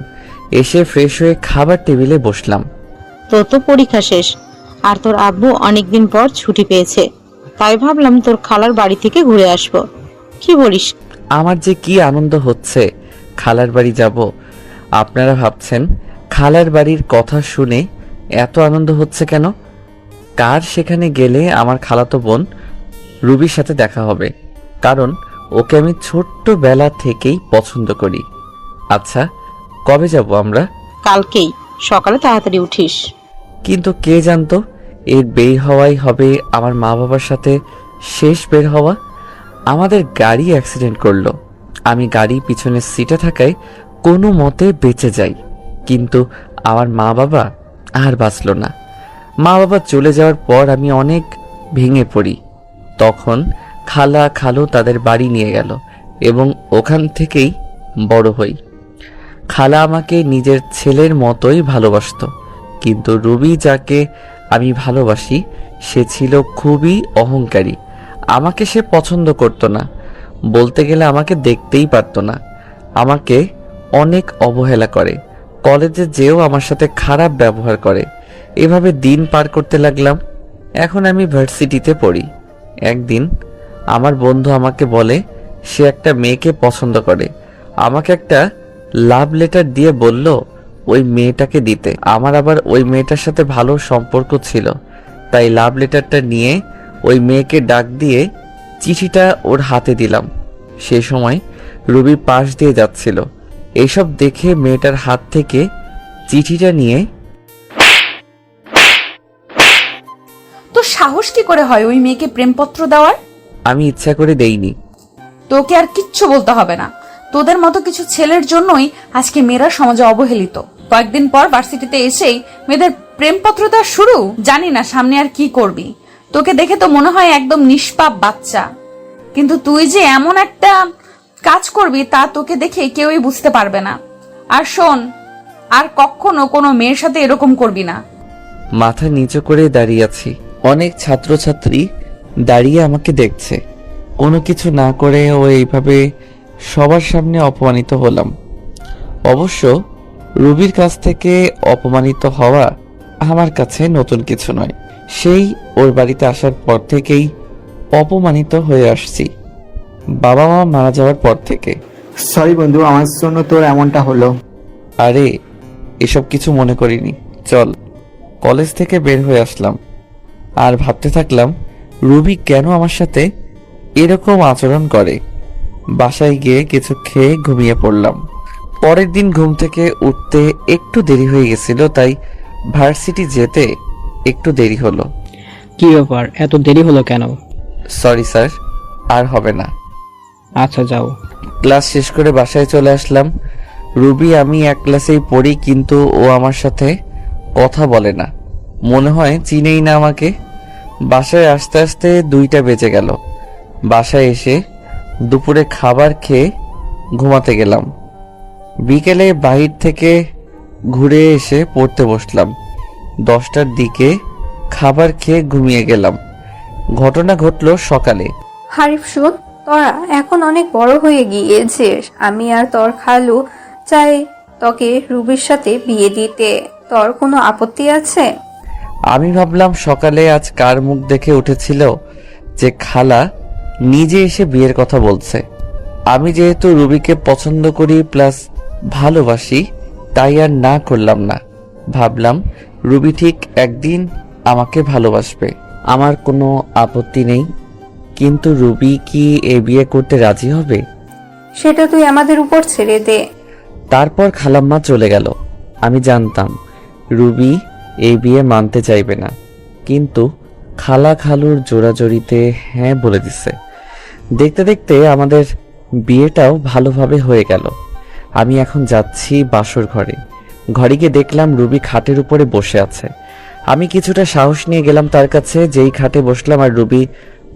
এসে ফ্রেশ হয়ে খাবার টেবিলে বসলাম। তোর তো পরীক্ষা শেষ, আর তোর আব্বু অনেকদিন পর ছুটি পেয়েছে, তাই ভাবলাম তোর খালার বাড়ি থেকে ঘুরে আসবো। কি বলিস? আমার যে কি আনন্দ হচ্ছে, খালার বাড়ি যাব। আপনারা ভাবছেন খালার বাড়ির কথা শুনে এত আনন্দ হচ্ছে কেন? কার সেখানে গেলে আমার খালাতো বোন রুবির সাথে দেখা হবে, কারণ ওকে আমি ছোট্টবেলা থেকেই পছন্দ করি। আচ্ছা, কবে যাব আমরা? কালকেই সকালে তাড়াতাড়ি উঠিস। কিন্তু কে জানতো এর বের হওয়াই হবে আমার মা বাবার সাথে শেষ বের হওয়া। আমাদের গাড়ি অ্যাক্সিডেন্ট করলো। আমি গাড়ি পিছনের সিটে থাকায় কোনো মতে বেঁচে যাই, কিন্তু আমার মা বাবা আর বাঁচলো না। মা বাবা চলে যাওয়ার পর আমি অনেক ভেঙে পড়ি। তখন খালা খালু তাদের বাড়ি নিয়ে গেল এবং ওখান থেকেই বড় হই। খালা আমাকে নিজের ছেলের মতোই ভালোবাসতো, কিন্তু রুবি যাকে আমি ভালোবাসি সে ছিল খুবই অহংকারী। আমাকে সে পছন্দ করতো না, বলতে গেলে আমাকে দেখতেই পারতো না। আমাকে অনেক অবহেলা করে, কলেজে যেও আমার সাথে খারাপ ব্যবহার করে। এভাবে দিন পার করতে লাগলাম। এখন আমি ভার্সিটিতে পড়ি। একদিন আমার বন্ধু আমাকে বলে সে একটা মেয়েকে পছন্দ করে। আমাকে একটা লাভ লেটার দিয়ে বলল ওই মেয়েটাকে দিতে। আমার আবার ওই মেয়েটার সাথে ভালো সম্পর্ক ছিল, তাই লাভ লেটারটা নিয়ে ওই মেয়েকে ডাক দিয়ে চিঠিটা ওর হাতে দিলাম। সে সময় রুবি পাশ দিয়ে যাচ্ছিল। এসব দেখে মেয়েটার হাত থেকে চিঠিটা নিয়ে, তো সাহস কি করে হয় ওই মেয়েকে প্রেমপত্র দেওয়ার? আমি ইচ্ছা করে দেইনি। তোকে আর কিচ্ছু বলতে হবে না। তোদের মতো কিছু ছেলের জন্যই আজকে মেয়েরা সমাজে অবহেলিত। কয়েকদিন পর ভার্সিটিতে এসেই মেয়েদের প্রেমপত্র দেওয়া শুরু। জানি না সামনে আর কি করবি। তোকে দেখে তো মনে হয় একদম নিষ্পাপ বাচ্চা, কিন্তু তুই যে এমন একটা কাজ করবি তা তোকে দেখে কেউই বুঝতে পারবে না। আর শোন, আর কখনো কোনো মেয়ের সাথে এরকম করবি না। মাথা নিচু করে দাঁড়িয়ে আছি। অনেক ছাত্রছাত্রী দাঁড়িয়ে আমাকে দেখছে। কোনো কিছু না করে ও এইভাবে সবার সামনে অপমানিত হলাম। অবশ্য রুবির কাছ থেকে অপমানিত হওয়া আমার কাছে নতুন কিছু নয়। সেই ওর বাড়িতে আসার পর থেকেই অপমানিত হয়ে আসছি, বাবা মা মারা যাওয়ার পর থেকে। সরি বন্ধু, আমার জন্য তোর এমনটা হলো। আরে এসব কিছু মনে করিনি, চল। কলেজ থেকে বের হয়ে আসলাম আর ভাবতে থাকলাম রুবি কেন আমার সাথে এরকম আচরণ করে। বাসায় গিয়ে কিছু খেয়ে ঘুমিয়ে পড়লাম। পরের দিন ঘুম থেকে উঠতে একটু দেরি হয়ে গেছিল, তাই ভার্সিটি যেতে একটু দেরি হলো। কি ব্যাপার, এত দেরি হলো কেন? সরি স্যার, আর হবে না। আচ্ছা যাও। ক্লাস শেষ করে বাসায় চলে আসলাম। রুবি আমি এক ক্লাসেই পড়ি, কিন্তু ও আমার সাথে কথা বলে না, মনে হয় চিনেই না আমাকে। বাসায় আসতে আসতে 2টা বেজে গেল। বাসায় এসে দুপুরে খাবার খেয়ে ঘুমাতে গেলাম। বিকেলে বাহির থেকে ঘুরে এসে পড়তে বসলাম। 10টার দিকে খাবার খেয়ে ঘুমিয়ে গেলাম। ঘটনা ঘটলো সকালে। হারিফ শোন, তোরা এখন অনেক বড় হয়ে গিয়েছিস। আমি আর তোর খালু চাই তোকে রুবির সাথে বিয়ে দিতে। তোর কোনো আপত্তি আছে? আমি ভাবলাম সকালে আজ কার মুখ দেখে উঠেছিল যে খালা নিজে এসে বিয়ের কথা বলছে। আমি যেহেতু রুবিকে পছন্দ করি প্লাস ভালোবাসি, তাই আর না করলাম না। ভাবলাম রুবি ঠিক একদিন আমাকে ভালোবাসবে, আমার কোনো আপত্তি নেই। কিন্তু রুবি কি এ বিয়ে করতে রাজি হবে? সেটা তুই আমাদের উপর ছেড়ে দে। তারপর খালাম্মা চলে গেল। আমি জানতাম রুবি এই বিয়ে মানতে চাইবে না, কিন্তু খালা খালুর জোরাজোরিতে হ্যাঁ বলে দিছে। দেখতে দেখতে আমাদের বিয়েটাও ভালোভাবে হয়ে গেল। আমি এখন যাচ্ছি বাসর ঘরে। ঘরে গিয়ে দেখলাম রুবি খাটের উপরে বসে আছে। আমি কিছুটা সাহস নিয়ে গেলাম তার কাছে। যেই খাটে বসলাম আর রুবি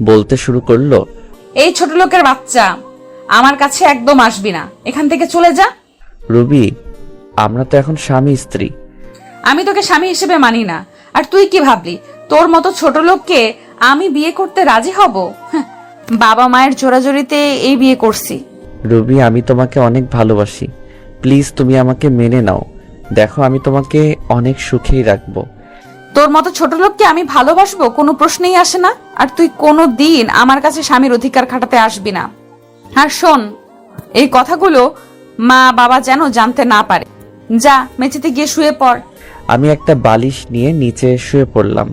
বলতে শুরু করলো, এই ছোট লোকের বাচ্চা, আমার কাছে একদম আসবি না, এখান থেকে চলে যা। রুবি, আমরা তো এখন স্বামী স্ত্রী। আমি তোকে স্বামী হিসেবে মানি না। আর তুই কি ভাবলি তোর মতো ছোট লোককে আমি বিয়ে করতে রাজি হব? বাবা মায়ের জোরাজোরিতে এই বিয়ে করছি। রুবি, আমি তোমাকে অনেক ভালোবাসি, প্লিজ তুমি আমাকে মেনে নাও। দেখো আমি তোমাকে অনেক সুখেই রাখবো। তোর মতো ছোট লোককে আমি ভালোবাসবো কোনো প্রশ্নই আসে না। আর তুই কোনো দিন আমার কাছে স্বামীর অধিকার খাটাতে আসবি না। আর শোন, এই কথাগুলো মা বাবা যেন জানতে না পারে। যা মেঝেতে গিয়ে শুয়ে পড়। আমি একটা বালিশ নিয়ে নিচে শুয়ে পড়লাম।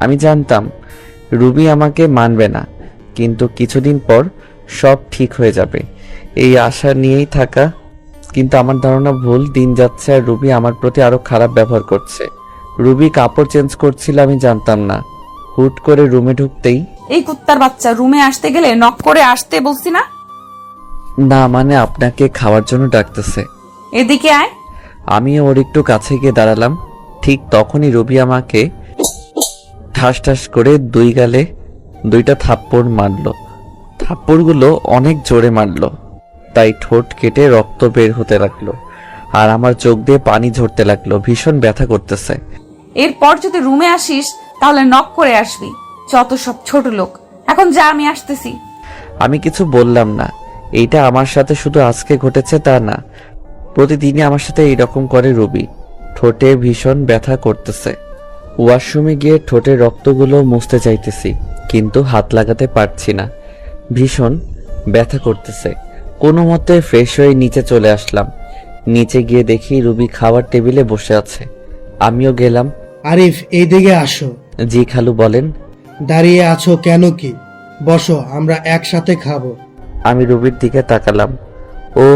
আমি জানতাম রুবি আমাকে মানবে না, কিন্তু কিছুদিন পর সব ঠিক হয়ে যাবে এই আশা নিয়েই থাকা। কিন্তু আমার ধারণা ভুল। দিন যাচ্ছে আর রুবি আমার প্রতি আরো খারাপ ব্যবহার করছে। রুবি কাপড় চেঞ্জ করছিল, আমি জানতাম না। হুট করে রুমে ঢুকতেই, এই কুত্তার বাচ্চা, রুমে আসতে গেলে নক করে আসতে বলছি না? না মানে আপনাকে খাওয়ার জন্য ডাকতেছে। এদিকে আয়। আমি ওর একটু কাছে গিয়ে দাঁড়ালাম। ঠিক তখনই রুবি আমাকে ঠাস ঠাস করে দুই গালে দুইটা থাপ্পড় মারলো। থাপ্পড়গুলো অনেক জোরে মারলো, তাই ঠোঁট কেটে রক্ত বের হতে লাগলো আর আমার চোখ দিয়ে পানি ঝরতে লাগলো। ভীষণ ব্যথা করতেছে। এরপর যদি রুমে আসিস তাহলে নক করে আসবি। যত সব ছোট লোক। এখন যা, আমি আসতেছি। আমি কিছু বললাম না। এইটা আমার সাথে শুধু আজকে ঘটেছে তা না, প্রতিদিনই আমার সাথে এইরকম করে রুবি। ঠোঁটে ভীষণ ব্যথা করতেছে। ওয়াশরুমে গিয়ে ঠোঁটের রক্তগুলো মুছতে চাইতেছি, কিন্তু হাত লাগাতে পারছি না। ভীষণ ব্যথা করতেছে। কোনো মতে ফ্রেশ হয়ে নিচে চলে আসলাম। নিচে গিয়ে দেখি রুবি খাবার টেবিলে বসে আছে। আমিও গেলাম। আরিফ, এইদিকে আসো। জি খালু, বলেন। দাঁড়িয়ে আছো কেন? কি বসো, আমরা একসাথে খাবো। আমি রুবির দিকে তাকালাম। ও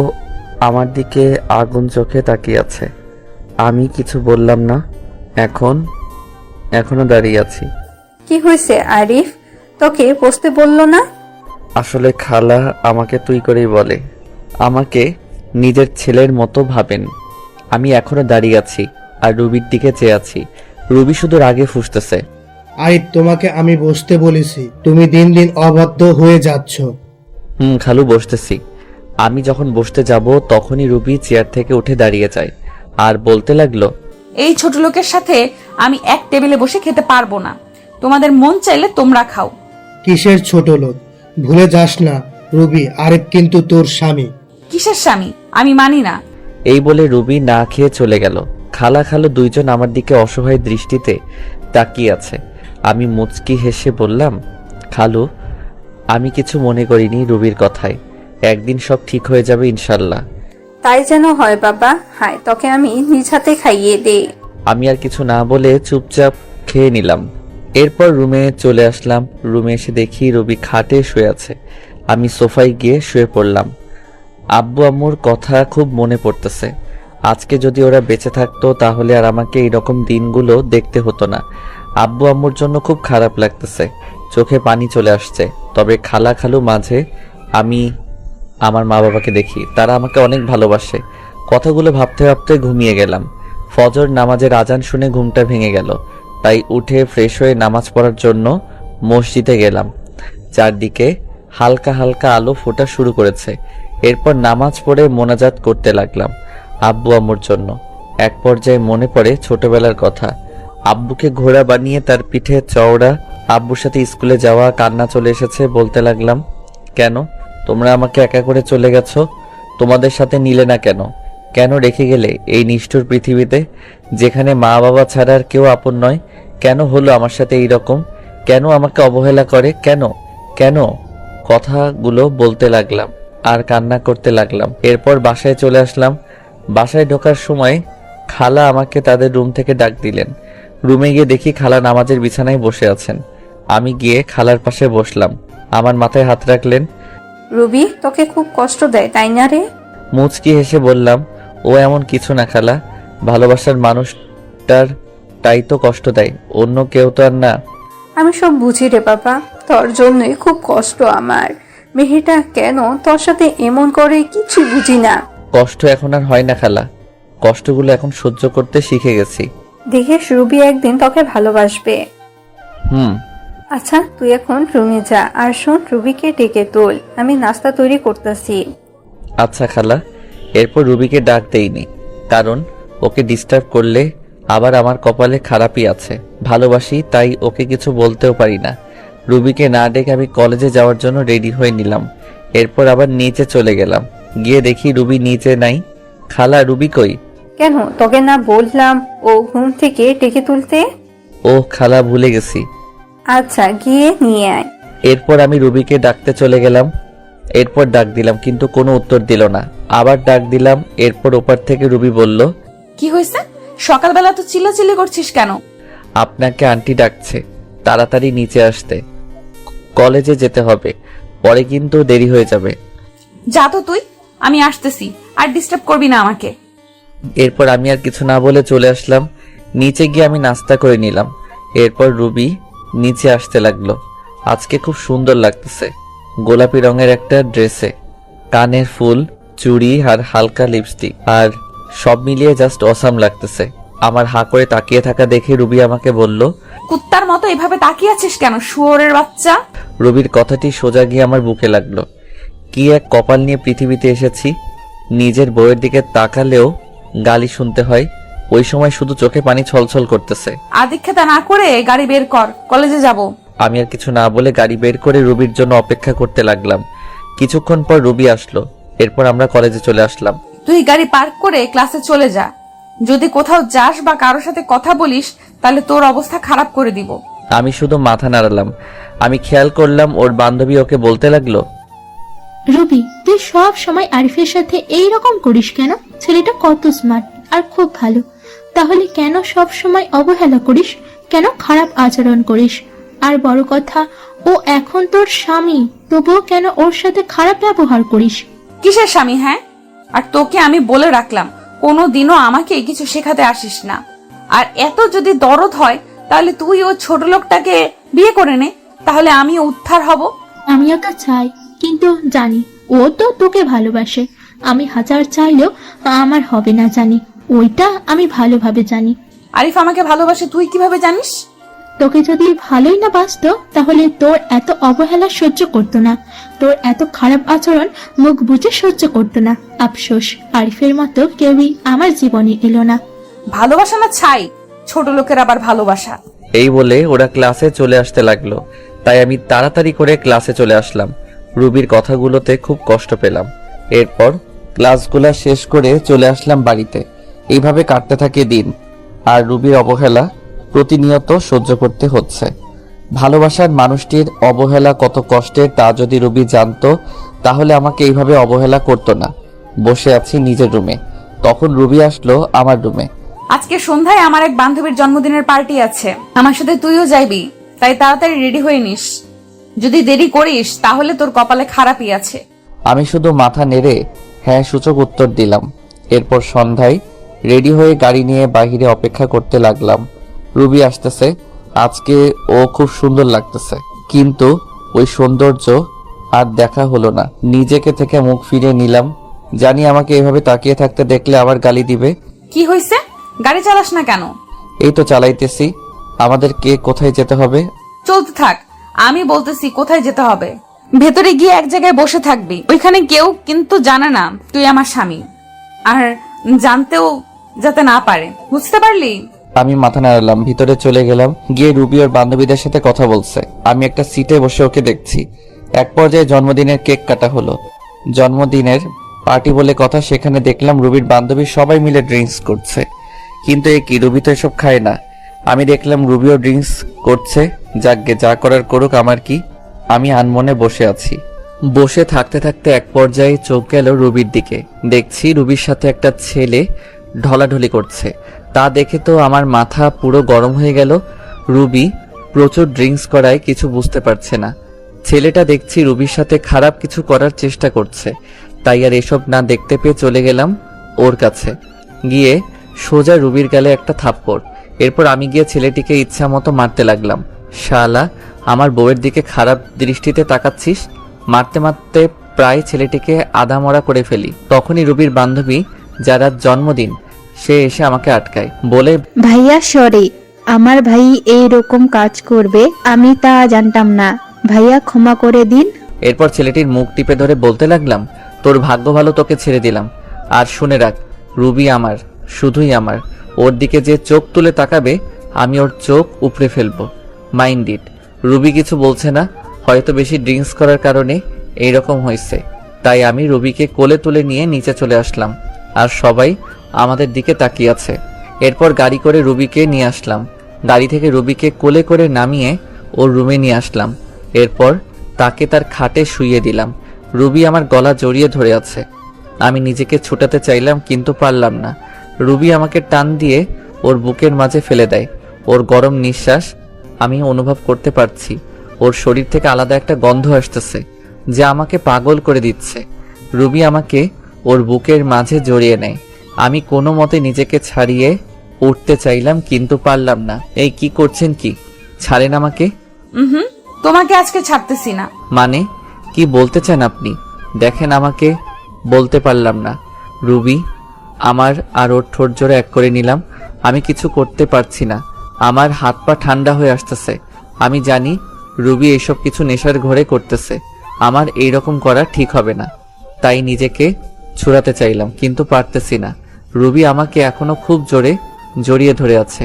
আমার দিকে আগুন চোখে তাকিয়ে আছে। আমি কিছু বললাম না। এখনো দাঁড়িয়ে আছি। কি হয়েছে আরিফ? তোকে বসতে বললো না? আসলে খালা আমাকে তুই করেই বলে। আমাকে নিজের ছেলের মতো ভাবেন। আমি এখনো দাঁড়িয়ে আছি আর রুবির দিকে চেয়ে আছি। রুবি শুধু রাগে ফুঁসতেছে। আরিফ, তোমাকে আমি বসতে বলেছি, তুমি দিন দিন অবাধ্য হয়ে যাচ্ছ। খালু, বসতেছি। আমি যখন বসতে যাব তখনই রুবি চেয়ার থেকে উঠে দাঁড়িয়ে যায় আর বলতে লাগলো, এই ছোট লোকের সাথে আমি এক টেবিলে বসে খেতে পারবো না। তোমাদের মন চাইলে তোমরা খাও। কিসের ছোট লোক? ভুলে যাস না রুবি, আরিফ কিন্তু তোর স্বামী। কিসের স্বামী? আমি মানি না। এই বলে রুবি না খেয়ে চলে গেল। খালা খালু দুইজন আমার দিকে অসহায় দৃষ্টিতে তাকিয়ে আছে। আমি মুচকি হেসে বললাম, খালু, আমি কিছু মনে করিনি রুবির কথায়। একদিন সব ঠিক হয়ে যাবে ইনশাল্লাহ। তাই যেন হয় বাবা। হায়, তোকে আমি নিজ হাতে খাইয়ে দে। আমি আর কিছু না বলে চুপচাপ খেয়ে নিলাম। এরপর রুমে চলে আসলাম। রুমে এসে দেখি রুবি খাটে শুয়ে আছে। আমি সোফায় গিয়ে শুয়ে পড়লাম। আব্বু আম্মুর কথা খুব মনে পড়তেছে। আজকে যদি ওরা বেঁচে থাকতো তাহলে আর আমাকে এইরকম দিনগুলো দেখতে হতো না। আব্বু আম্মুর জন্য খুব খারাপ লাগতেছে, চোখে পানি চলে আসছে। তবে খালা খালু মাঝে আমি আমার মা বাবাকে দেখি, তারা আমাকে অনেক ভালোবাসে। কথাগুলো ভাবতে ভাবতে ঘুমিয়ে গেলাম। ফজর নামাজের আজান শুনে ঘুমটা ভেঙে গেল, তাই উঠে ফ্রেশ হয়ে নামাজ পড়ার জন্য মসজিদে গেলাম। চারদিকে হালকা হালকা আলো ফোটা শুরু করেছে। এরপর নামাজ পড়ে মোনাজাত করতে লাগলাম আব্বু আম্মুর জন্য। এক পর্যায়ে মনে পড়ে ছোটবেলার কথা। আব্বুকে ঘোড়া বানিয়ে তার পিঠে চওড়া, আব্বুর সাথে স্কুলে যাওয়া, কান্না চলে এসেছে। বলতে লাগলাম, কেন তোমরা আমাকে একা করে চলে গেছো? তোমাদের সাথে নিলে না কেন? কেন রেখে গেলে এই নিষ্ঠুর পৃথিবীতে, যেখানে মা বাবা ছাড়া আর কেউ আপন নয়? কেন হলো আমার সাথে এই রকম? কেন আমাকে অবহেলা করে? কেন কেন? কথাগুলো বলতে লাগলাম আর কান্না করতে লাগলাম। এরপর বাসায় চলে আসলাম। বাসায় ঢোকার সময় খালা আমাকে তাদের রুম থেকে ডাক দিলেন। রুমে গিয়ে দেখি খালা নামাজের বিছানায় বসে আছেন। আমি গিয়ে খালার পাশে বসলাম। আমার মাথায় হাত রাখলেন। রুবি তোকে খুব কষ্ট দেয় তাই না রে? মুচকি হেসে বললাম, ও এমন কিছু না খালা, ভালোবাসার মানুষটার তাই তো কষ্ট দেয়, অন্য কেউ তো আর না। আমি সব বুঝি রে বাবা, তোর জন্যই খুব কষ্ট আমার। মেয়েটা কেন তোর সাথে এমন করে কিছু বুঝি না। কষ্ট এখন আর হয় না খালা, কষ্টগুলো এখন সহ্য করতে শিখে গেছি। দেখিস রুবি একদিন তোকে ভালোবাসবে। হুম। আচ্ছা তুই এখন রুমে যা, আর শোন রুবিকে ডেকে তোল, আমি নাস্তা তৈরি করতেছি। আচ্ছা খালা। এরপর রুবিকে ডাক দেইনি, কারণ ওকে ডিস্টার্ব করলে আবার আমার কপালে খারাপই আছে। ভালোবাসি তাই ওকে কিছু বলতেও পারি না। রুবিকে না ডেকে আমি কলেজে যাওয়ার জন্য রেডি হয়ে নিলাম। এরপর আবার নিচে চলে গেলাম। গিয়ে দেখি রুবি নিচে নাই। খালা, রুবি কই? কেন তোকে না বললাম ও ঘুম থেকে ডেকে তুলতে? ও খালা, ভুলে গেছি। আচ্ছা গিয়ে নিয়ে আয়। এরপর আমি রুবিকে ডাকতে চলে গেলাম। এরপর ডাক দিলাম কিন্তু কোনো উত্তর দিল না। আবার ডাক দিলাম। এরপর ওপার থেকে রুবি বলল, কি হয়েছে? সকালবেলা তো চিল্লাচিল্লি করছিস কেন? আপনাকে আন্টি ডাকছে, তাড়াতাড়ি নিচে আসতে, কলেজে যেতে হবে, পরে কিন্তু দেরি হয়ে যাবে। যা তো তুই, আমি আসতেছি, আর ডিস্টার্ব করবি না আমাকে। এরপর আমি আর কিছু না বলে চলে আসলাম। নিচে গিয়ে আমি নাস্তা করে নিলাম। এরপর রুবি নিচে আসতে লাগলো। আজকে খুব সুন্দর লাগতেছে, গোলাপি রঙের একটা ড্রেসে, কানের ফুল, চুড়ি আর হালকা লিপস্টিক, আর সব মিলিয়ে জাস্ট অসাম লাগতেছে। আমার হা করে তাকিয়ে থাকা দেখে রুবি আমাকে বলল, কুত্তার মতো এভাবে তাকিয়ে আছিস কেন, শুয়োরের বাচ্চা? রুবির কথাটি সোজা গিয়ে আমার বুকে লাগলো। কি এক কপাল নিয়ে পৃথিবীতে এসেছি। নিজের বউয়ের দিকে তাকালেও গালি শুনতে হয়। ওই সময় শুধু চোখে পানি ছলছল করতেছে। আদিক্ষেতা না করে গাড়ি বের কর, কলেজে যাব। আমি আর কিছু না বলে গাড়ি বের করে রুবির জন্য অপেক্ষা করতে লাগলাম। কিছুক্ষণ পর রুবি আসলো। এরপর আমরা কলেজে চলে আসলাম। তুই গাড়ি পার্ক করে ক্লাসে চলে যা। যদি কোথাও যাস বা কারোর সাথে কথা বলিস তাহলে তোর অবস্থা খারাপ করে দিব। আমি শুধু মাথা নাড়ালাম। আমি খেয়াল করলাম ওর বান্ধবী ওকে বলতে লাগলো, রুবি তুই সব সময় আরিফের সাথে এই রকম করিস কেন? ছেলেটা কত স্মার্ট আর খুব ভালো, তাহলে কেন সব সময় অবহেলা করিস? কেন খারাপ আচরণ করিস? আর বড় কথা, ও এখন তোর স্বামী, তবুও কেন ওর সাথে খারাপ ব্যবহার করিস? কিসের স্বামী? হ্যাঁ, আর তোকে আমি বলে রাখলাম কোনোদিনও আমাকে কিছু শেখাতে আসিস না। আর এত যদি দরদ হয় তাহলে তুই ও ছোট লোকটাকে বিয়ে করে নে, তাহলে আমিও উদ্ধার হব। আমিও তো চাই, কিন্তু জানি ও তো তোকে ভালোবাসে। আমি হাজার চাইলেও আমার হবে না জানি, ওইটা আমি ভালোভাবে জানি। আরিফ আমাকে ভালোবাসে তুই কিভাবে জানিস? তোকে যদি ভালোই না বাসতো তাহলে তোর এত অবহেলা সহ্য করতো না, তোর এত খারাপ আচরণ মুখ বুঝে সহ্য করতো না। আফসোস, আরিফের মতো কেউই আমার জীবনে এলো না। ভালোবাসা না ছাই, ছোট লোকের আবার ভালোবাসা। এই বলে ওরা ক্লাসে চলে আসতে লাগলো। তাই আমি তাড়াতাড়ি করে ক্লাসে চলে আসলাম। রুবির কথাগুলোতে খুব কষ্ট পেলাম। এরপর ক্লাসগুলো শেষ করে চলে আসলাম বাড়িতে। এইভাবে কাটতে থাকে দিন, আর রুবির অবহেলা প্রতিনিয়ত সহ্য করতে হচ্ছে। ভালোবাসার মানুষটির অবহেলা কত কষ্টের তা যদি রুবি জানতো তাহলে আমাকে এইভাবে অবহেলা করতো না। বসে আছি নিজের রুমে, তখন রুবি আসলো আমার রুমে। আজকে সন্ধ্যায় আমার এক বান্ধবীর জন্মদিনের পার্টি আছে, আমার সাথে তুইও যাইবি, তাই তাড়াতাড়ি রেডি হয়ে নিস। যদি দেরি করিস তাহলে তোর কপালে খারাপই আছে। আমি শুধু মাথা নেড়ে হ্যাঁ সূচক উত্তর দিলাম। এরপর সন্ধ্যায় রেডি হয়ে গাড়ি নিয়ে বাহিরে অপেক্ষা করতে লাগলাম। রুবি আসতেছে, আজকে ও খুব সুন্দর লাগতেছে, কিন্তু ওই সৌন্দর্য আর দেখা হলো না। নিজেকে থেকে মুখ ফিরিয়ে নিলাম, জানি আমাকে এভাবে তাকিয়ে থাকতে দেখলে আবার গালি দিবে। কি হয়েছে? গাড়ি চালাস না কেন? এই তো চালাইতেছি। আমাদেরকে কোথায় যেতে হবে? চলতে থাক, আমি বলতেছি কোথায় যেতে হবে। ভেতরে গিয়ে এক জায়গায় বসে থাকবি, ওইখানে কেউ কিন্তু জানে না তুই আমার স্বামী, আর জানতেও যাতে না পারে, বুঝতে পারলি? আমি মাথা নাড়ালাম, ভিতরে চলে গেলাম। গিয়ে রুবি ওর বান্ধবীদের সাথে কথা বলছে। আমি একটা সিটে বসে ওকে দেখছি। এক পর্যায়ে জন্মদিনের কেক কাটা হলো। জন্মদিনের পার্টি বলে কথা, সেখানে দেখলাম রুবির বান্ধবী সবাই মিলে ড্রিঙ্কস করছে। কিন্তু এ কি, রুবি তো এসব খায় না। আমি দেখলাম রুবিও ড্রিঙ্কস করছে। যাকগে, যা করার করুক, আমার কি। আমি আনমনে বসে আছি। বসে থাকতে থাকতে এক পর্যায়ে চোখ গেল রুবির দিকে। দেখছি রুবির সাথে একটা ছেলে ঢলাঢলি করছে। তা দেখে তো আমার মাথা পুরো গরম হয়ে গেল। রুবি প্রচুর ড্রিঙ্কস করায় কিছু বুঝতে পারছে না। ছেলেটা দেখছি রুবির সাথে খারাপ কিছু করার চেষ্টা করছে। তাই আর এসব না দেখতে পেয়ে চলে গেলাম ওর কাছে। গিয়ে সোজা রুবির গালে একটা থাপ্পড়। এরপর আমি গিয়ে ছেলেটিকে ইচ্ছা মতো মারতে লাগলাম। শালা, আমার বউয়ের দিকে খারাপ দৃষ্টিতে তাকাচ্ছিস? মারতে মারতে প্রায় ছেলেটিকে আধামরা করে ফেলি। তখনই রুবির বান্ধবী, যার আজ জন্মদিন, সে এসে আমাকে আটকায়, বলে, ভাইয়া সরি, আমার ভাই এই রকম কাজ করবে আমি তা জানতাম না, ভাইয়া ক্ষমা করে দিন। এরপর ছেলেটির মুখ টিপে ধরে বলতে লাগলাম, তোর ভাগ্য ভালো, তোকে ছেড়ে দিলাম। আর শুনে রাখ, রুবি আমার, শুধুই আমার। ওর দিকে যে চোখ তুলে তাকাবে আমি ওর চোখ উপড়ে ফেলবো। Mind it. রুবি কিছু বলছে না, হয়তো বেশি ড্রিঙ্কস করার কারণে এইরকম হয়েছে। তাই আমি রুবিকে কোলে তুলে নিয়ে নিচে চলে আসলাম, আর সবাই আমাদের দিকে তাকিয়ে আছে। এরপর গাড়ি করে রুবিকে নিয়ে আসলাম। গাড়ি থেকে রুবিকে কোলে করে নামিয়ে ওর রুমে নিয়ে আসলাম। এরপর তাকে তার খাটে শুইয়ে দিলাম। রুবি আমার গলা জড়িয়ে ধরে আছে। আমি নিজেকে ছুটাতে চাইলাম, কিন্তু পারলাম না। রুবি আমাকে টান দিয়ে ওর বুকের মাঝে ফেলে দেয়। ওর গরম নিঃশ্বাস আমি অনুভব করতে পারছি। ওর শরীর থেকে আলাদা একটা গন্ধ আসতেছে, যা আমাকে পাগল করে দিচ্ছে। রুবি আমাকে ওর বুকের মাঝে জড়িয়ে নেয়। আমি কোনো মতে নিজেকে ছাড়িয়ে উঠতে চাইলাম, কিন্তু পারলাম না। এই কি করছেন? কি ছাড়েন আমাকে। তোমাকে আজকে ছাড়তেছি না। মানে কি বলতে চান আপনি? দেখেন, আমাকে বলতে পারলাম না। রুবি আমার আর ওর ঠোঁট জোড়া এক করে নিলাম। আমি কিছু করতে পারছি না। আমার হাত পা ঠান্ডা হয়ে আসতেছে। আমি জানি রুবি এইসব কিছু নেশার ঘরে করতেছে। আমার এইরকম করা ঠিক হবে না। তাই নিজেকে ছুড়াতে চাইলাম, কিন্তু পারতেছি না। রুবি আমাকে এখনো খুব জোরে জড়িয়ে ধরে আছে,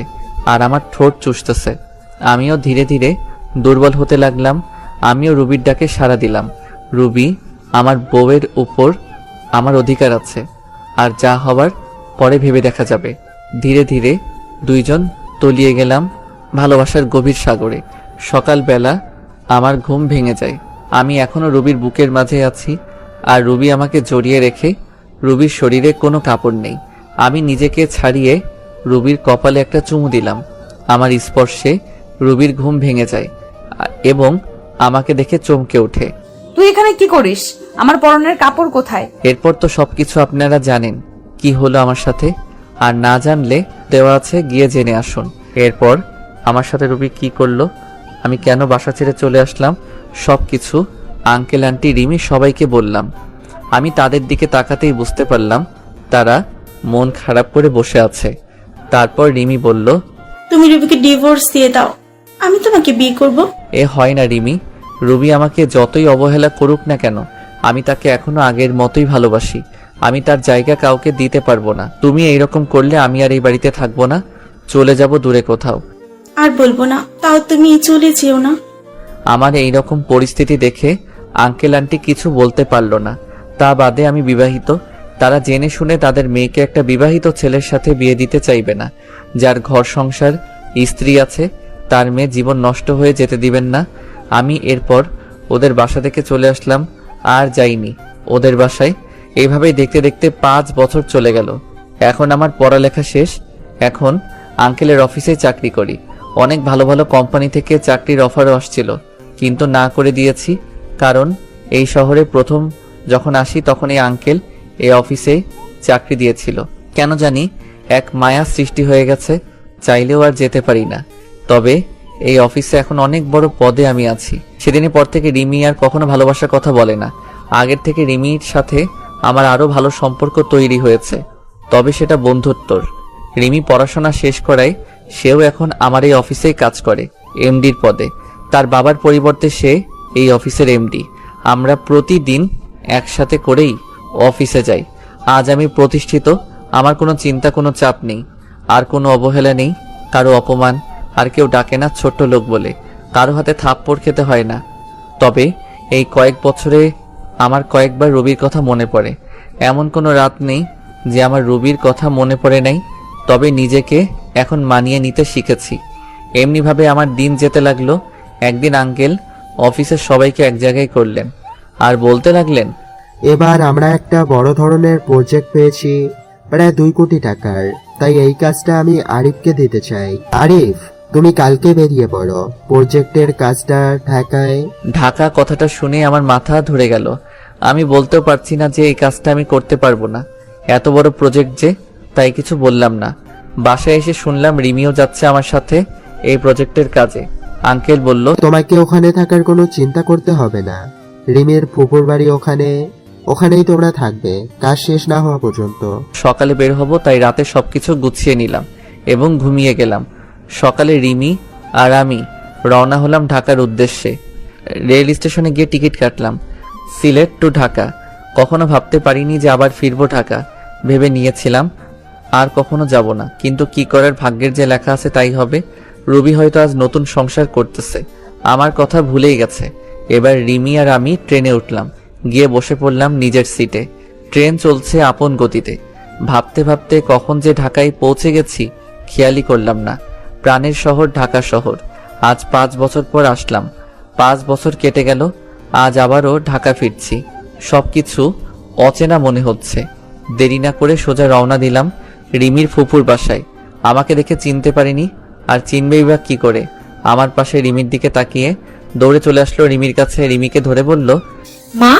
আর আমার ঠোঁট চুষতেছে। আমিও ধীরে ধীরে দুর্বল হতে লাগলাম। আমিও রুবির ডাকে সাড়া দিলাম। রুবি, আমার বউয়ের উপর আমার অধিকার আছে, আর যা হবার পরে ভেবে দেখা যাবে। ধীরে ধীরে দুইজন তলিয়ে গেলাম ভালোবাসার গভীর সাগরে। সকালবেলা আমার ঘুম ভেঙে যায়। আমি এখনো রুবির বুকের মাঝে আছি, আর রুবি আমাকে জড়িয়ে রেখে। রুবির শরীরে কোনো কাপড় নেই। আমি নিজেকে ছাড়িয়ে রুবির কপালে একটা চুমু দিলাম। আমার স্পর্শে রুবির ঘুম ভেঙে যায় এবং আমাকে দেখে চমকে ওঠে। তুই এখানে কি করিস? আমার পরনের কাপড় কোথায়? এরপর তো সবকিছু আপনারা জানেন কি হলো আমার সাথে, আর না জানলে দেওয়া আছে, গিয়ে জেনে আসুন। এরপর আমার সাথে রুবি কি করলো, আমি কেন বাসা ছেড়ে চলে আসলাম, সবকিছু আঙ্কেল, আন্টি, রিমি সবাইকে বললাম। আমি তাদের দিকে তাকাতেই বুঝতে পারলাম তারা মন খারাপ করে বসে আছে। তারপর রিমি বলল, তুমি রুবিকে ডিভোর্স দিয়ে দাও, আমি তোমাকে বিয়ে করব। এ হয় না রিমি। রুবি আমাকে যতই অবহেলা করুক না কেন, আমি তাকে এখনো আগের মতোই ভালোবাসি। আমি তার জায়গা কাউকে দিতে পারবো না। তুমি এইরকম করলে আমি আর এই বাড়িতে থাকবো না, চলে যাব দূরে কোথাও। আর বলবো না, তাও তুমি চলে যেও না। আমার এই রকম পরিস্থিতি দেখে আঙ্কেল আন্টি কিছু বলতে পারলো না। তা বাদে আমি বিবাহিত। তারা জেনে শুনে তাদের মেয়েকে একটা বিবাহিত ছেলের সাথে বিয়ে দিতে চাইবে না, যার ঘর সংসার, স্ত্রী আছে। তার মেয়ে জীবন নষ্ট হয়ে যেতে দিবেন না। আমি এরপর ওদের বাসা থেকে চলে আসলাম, আর যাইনি ওদের বাসায়। এইভাবেই দেখতে দেখতে 5 বছর চলে গেল। এখন আমার পড়ালেখা শেষ। এখন আঙ্কেলের অফিসে চাকরি করি। অনেক ভালো ভালো কোম্পানি থেকে চাকরির অফারও আসছিল, কিন্তু না করে দিয়েছি। কারণ এই শহরে প্রথম যখন আসি তখন এই আঙ্কেল এই অফিসে চাকরি দিয়েছিল। কেন জানি এক মায়া সৃষ্টি হয়ে গেছে, চাইলেও আর যেতে পারি না। তবে এই অফিসে এখন অনেক বড় পদে আমি আছি। সেদিনের পর থেকে রিমি আর কখনো ভালোবাসার কথা বলে না। আগের থেকে রিমির সাথে আমার আরো ভালো সম্পর্ক তৈরি হয়েছে, তবে সেটা বন্ধুত্বর। রিমি পড়াশোনা শেষ করায় সেও এখন আমার এই অফিসেই কাজ করে, এমডির পদে। তার বাবার পরিবর্তে সে এই অফিসের এমডি। আমরা প্রতিদিন একসাথে করেই অফিসে যাই। আজ আমি প্রতিষ্ঠিত। আমার কোনো চিন্তা, কোনো চাপ নেই, আর কোনো অবহেলা নেই, কারো অপমান। আর কেউ ডাকে না ছোট্ট লোক বলে, কারো হাতে থাপ্পড় খেতে হয় না। তবে এই কয়েক বছরে আমার কয়েকবার রবির কথা মনে পড়ে। এমন কোনো রাত নেই যে আমার রবির কথা মনে পড়ে নাই। তবে নিজেকে এখন মানিয়ে নিতে শিখেছি। এমনিভাবে আমার দিন যেতে লাগলো। একদিন আঙ্কেল অফিসের সবাইকে এক জায়গায় করলেন আর বলতে লাগলেন, এবার আমরা একটা বড় ধরনের প্রজেক্ট পেয়েছি, প্রায় 2 কোটি টাকার। তাই এই কাজটা আমি আরিফকে দিতে চাই। আরিফ, তুমি কালকে বেরিয়ে পড়ো। প্রজেক্টের কাজটা ঢাকায়। ঢাকা কথাটা শুনে আমার মাথা ধরে গেল। আমি বলতেও পারছি না যে এই কাজটা আমি করতে পারবো না, এত বড় প্রজেক্ট যে। তাই কিছু বললাম না। বাসায় এসে শুনলাম রিমিও যাচ্ছে আমার সাথে এই প্রজেক্টের কাজে। আঙ্কেল বলল, তোমাকে ওখানে থাকার কোনো চিন্তা করতে হবে না। রিমির ফুপুর বাড়ি ওখানেই তোমরা থাকবে কাজ শেষ না হওয়া পর্যন্ত। সকালে বের হব, তাই রাতে সবকিছু গুছিয়ে নিলাম এবং ঘুমিয়ে গেলাম। সকালে রিমি আর আমি রওনা হলাম ঢাকার উদ্দেশ্যে। রেল স্টেশনে গিয়ে টিকিট কাটলাম, সিলেট টু ঢাকা। কখনো ভাবতে পারিনি যে আবার ফিরবো ঢাকা। ভেবে নিয়েছিলাম আর কখনো যাব না, কিন্তু কি করার, ভাগ্যের যে লেখা আছে তাই হবে। রুবি হয়তো আজ নতুন সংসার করতেছে, আমার কথা ভুলেই গেছে। এবার রিমি আর আমি ট্রেনে উঠলাম, গিয়ে বসে পড়লাম নিজের সিটে। ট্রেন চলছে আপন গতিতে। ভাবতে ভাবতে কখন যে ঢাকায় পৌঁছে গেছি খেয়ালই করলাম না। প্রাণের শহর ঢাকা শহর। আজ 5 বছর পর আসলাম। 5 বছর কেটে গেল, আজ আবারও ঢাকা ফিরছি। সবকিছু অচেনা মনে হচ্ছে। দেরি না করে সোজা রওনা দিলাম রিমির ফুপুর বাসায়। আমাকে দেখে চিনতে পারিনি, আর চিনবেই বা কি করে। আমার পাশে রিমির দিকে তাকিয়ে দৌড়ে চলে আসলো রিমির কাছে। রিমিকে ধরে বলল, মা,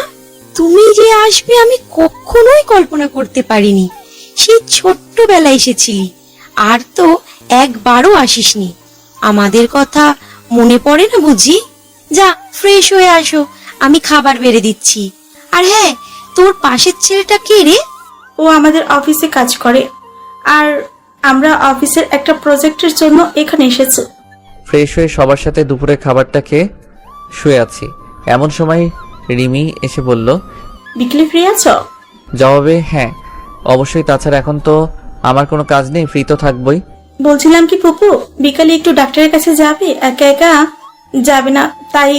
তুমি যে আসবে আমি কখনোই কল্পনা করতে পারিনি। সেই ছোট্টবেলায় এসেছিলি, আর তো একবারও আসিসনি। আমাদের কথা মনে পড়ে না বুঝি? যা ফ্রেশ হয়ে আসো, আমি খাবার বেড়ে দিচ্ছি। আর হ্যাঁ, তোর পাশের ছেলেটা কে রে? ও আমাদের অফিসে কাজ করে, আর আমরা অফিসের একটা প্রজেক্টের জন্য এখানে এসেছি। ফ্রেশ হয়ে সবার সাথে দুপুরে খাবারটা খেয়ে শুয়ে আছি। এমন সময় রিমি এসে বলল, বিকেলে ফ্রি আছো? জবাবে হ্যাঁ অবশ্যই, তাছাড়া এখন তো আমার কোনো কাজ নেই, ফ্রি তো থাকবই। বলছিলাম কি ফুপু, বিকালে একটু ডাক্তারের কাছে যাবে? একা একা যাবে না, তাই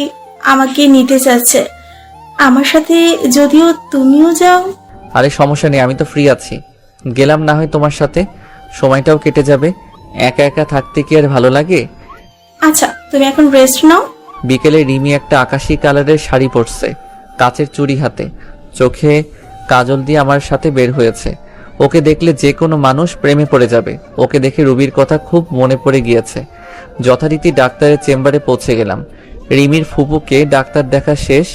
আমাকে নিতে চাচ্ছে আমার সাথে, যদিও তুমিও যাও। আরে সমস্যা নেই, আমি তো ফ্রি আছি, গেলাম না হয় তোমার সাথে, সময়টাও কেটে যাবে। একা একা থাকতে কি আর ভালো লাগে? আচ্ছা, তুমি এখন রেস্ট নাও। বিকেলে রিমি একটা আকাশি কালারের শাড়ি পরছে, কাচের চুড়ি হাতে, চোখে কাজল দিয়ে আমার সাথে বের হয়েছে। ওকে দেখলে যে কোনো মানুষ প্রেমে পড়ে যাবে। ওকে দেখে রুবির কথা খুব মনে পড়ে গিয়েছে। যথারীতি ডাক্তারের চেম্বারে পৌঁছে গেলাম। রিমির ফুপুকে ডাক্তার দেখা শেষ,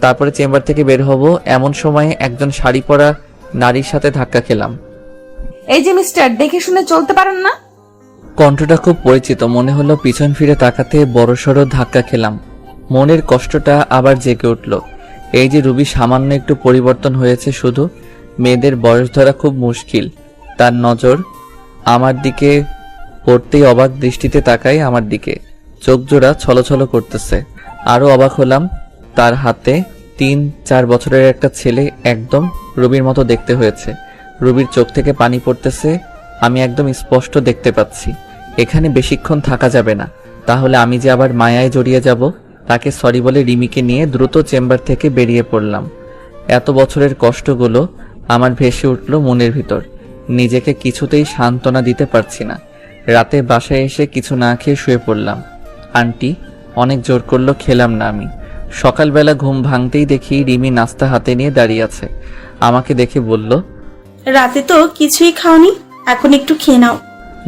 তারপরে চেম্বার থেকে বের হব, এমন সময়ে একজন শাড়ি পরা নারীর সাথে ধাক্কা খেলাম। এই যে মিস্টার, দেখে শুনে চলতে পারেন না? কণ্ঠটা খুব পরিচিত মনে হলো। পিছন ফিরে তাকাতে বড়সড় ধাক্কা খেলাম। মনের কষ্টটা আবার জেগে উঠল। এই যে রুবি সামান্য একটু পরিবর্তন হয়েছে শুধু। মেয়েদের বয়স ধরা খুব মুশকিল। তার নজর আমার দিকে পড়তেই অবাক দৃষ্টিতে তাকায় আমার দিকে, চোখ জোড়া ছলছল করতেছে। আরো অবাক হলাম, তার হাতে 3-4 বছরের একটা ছেলে, একদম রুবির মতো দেখতে হয়েছে। রুবির চোখ থেকে পানি পড়তেছে, আমি একদম স্পষ্ট দেখতে পাচ্ছি। এখানে বেশিক্ষণ থাকা যাবে না, তাহলে আমি যে আবার মায়ায় জড়িয়ে যাব। তাকে সরি বলে রিমিকে নিয়ে দ্রুত চেম্বার থেকে বেরিয়ে পড়লাম। এত বছরের কষ্টগুলো আমার ভেসে উঠল মনের ভিতর। নিজেকে কিছুতেই সান্ত্বনা দিতে পারছি না। রাতে বাসায় এসে কিছু না খেয়ে শুয়ে পড়লাম। আন্টি অনেক জোর করলো, খেলাম না আমি। সকালবেলা ঘুম ভাঙতেই দেখি রিমি নাস্তা হাতে নিয়ে দাঁড়িয়ে আছে। আমাকে দেখে বলল, রাতে তো কিছুই খাওনি, এখন একটু খেয়ে নাও।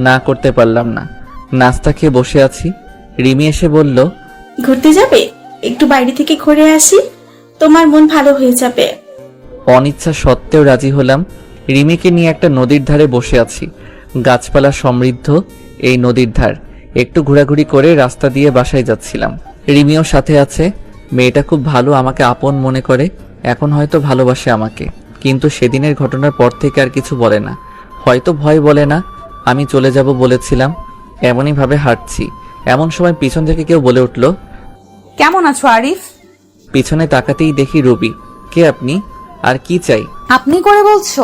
না করতে পারলাম না, নাস্তা খেয়ে বসে আছি। রিমি এসে বলল, ঘুরতে যাবে? একটু বাইরে থেকে ঘুরে আসি, তোমার মন ভালো হয়ে যাবে। অনিচ্ছা সত্ত্বেও রাজি হলাম। রিমিকে নিয়ে একটা নদীর ধারে বসে আছি। গাছপালা সমৃদ্ধ এই নদীর ধার। একটু ঘোরাঘুরি করে রাস্তা দিয়ে বাসায় যাচ্ছিলাম। রিমিও সাথে আছে। মেয়েটা খুব ভালো, আমাকে আপন মনে করে। এখন হয়তো ভালোবাসে আমাকে, কিন্তু সেদিনের ঘটনার পর থেকে আর কিছু বলে না। হয়তো ভয় বলে না। আমি চলে যাব বলেছিলাম, এমনই ভাবে হাঁটছি। এমন সময় পিছন থেকে কেউ বলে উঠল, কেমন আছো আরিফ? পিছনে তাকাতেই দেখি রুবি। কে আপনি, আর কি চাই? আপনি করে বলছো?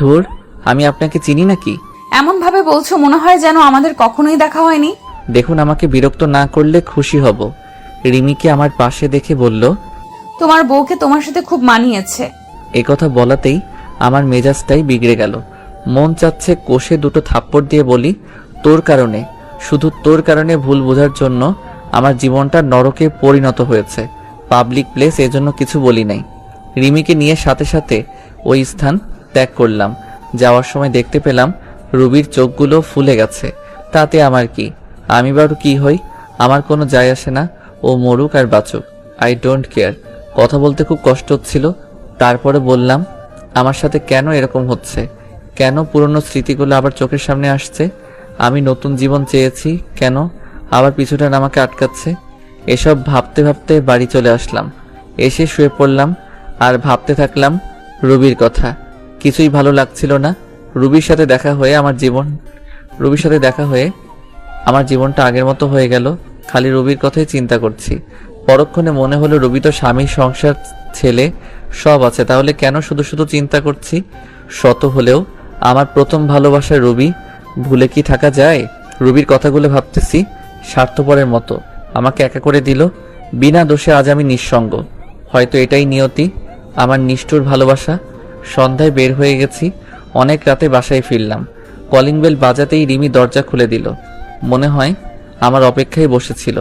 ধুর, আমি আপনাকে চিনি নাকি? এমন ভাবে বলছো মনে হয় যেন আমাদের কখনোই দেখা হয়নি। দেখুন, আমাকে বিরক্ত না করলে খুশি হব। রিমিকে আমার পাশে দেখে বলল, তোমার বউকে তোমার সাথে খুব মানিয়েছে। একথা বলাতেই আমার মেজাজটাই বিগড়ে গেল। মন চাচ্ছে কষে দুটো থাপ্পড় দিয়ে বলি, তোর কারণে শুধু তোর কারণে ভুল বোঝার জন্য আমার জীবনটা নরকে পরিণত হয়েছে। পাবলিক প্লেস, এজন্য কিছু বলি নাই। রিমিকে নিয়ে সাথে সাথে ওই স্থান ত্যাগ করলাম। যাওয়ার সময় দেখতে পেলাম রুবির চোখগুলো ফুলে গেছে। তাতে আমার কি? আমি বারো কি হই? আমার কোনো যায় আসে না, ও মরুক আর বাঁচুক, আই ডোন্ট কেয়ার। কথা বলতে খুব কষ্ট হচ্ছিল, তারপরে বললাম আমার সাথে কেন এরকম হচ্ছে, কেন পুরনো স্মৃতিগুলো আবার চোখের সামনে আসছে। আমি নতুন জীবন চেয়েছি, কেন আবার পিছুটা আমাকে আটকাচ্ছে। এসব ভাবতে ভাবতে বাড়ি চলে আসলাম। এসে শুয়ে পড়লাম আর ভাবতে থাকলাম রুবির কথা। কিছুই ভালো লাগছিল না। রুবির সাথে দেখা হয়ে আমার জীবনটা আগের মতো হয়ে গেল। খালি রুবির কথাই চিন্তা করছি। পরক্ষণে মনে হলো রুবি তো স্বামী, সংসার, ছেলে সব আছে, তাহলে কেন শুধু শুধু চিন্তা করছি। শত হলেও আমার প্রথম ভালোবাসার রুবি, ভুলে কি থাকা যায়? রুবির কথাগুলো ভাবতেছি, স্বার্থপরের মতো আমাকে একা করে দিল। বিনা দোষে আজ আমি নিঃসঙ্গ। হয়তো এটাই নিয়তি, আমার নিষ্ঠুর ভালোবাসা। সন্ধ্যায় বের হয়ে গেছি, অনেক রাতে বাসায় ফিরলাম। কলিং বেল বাজাতেই রিমি দরজা খুলে দিল। মনে হয় আমার অপেক্ষায় বসেছিল।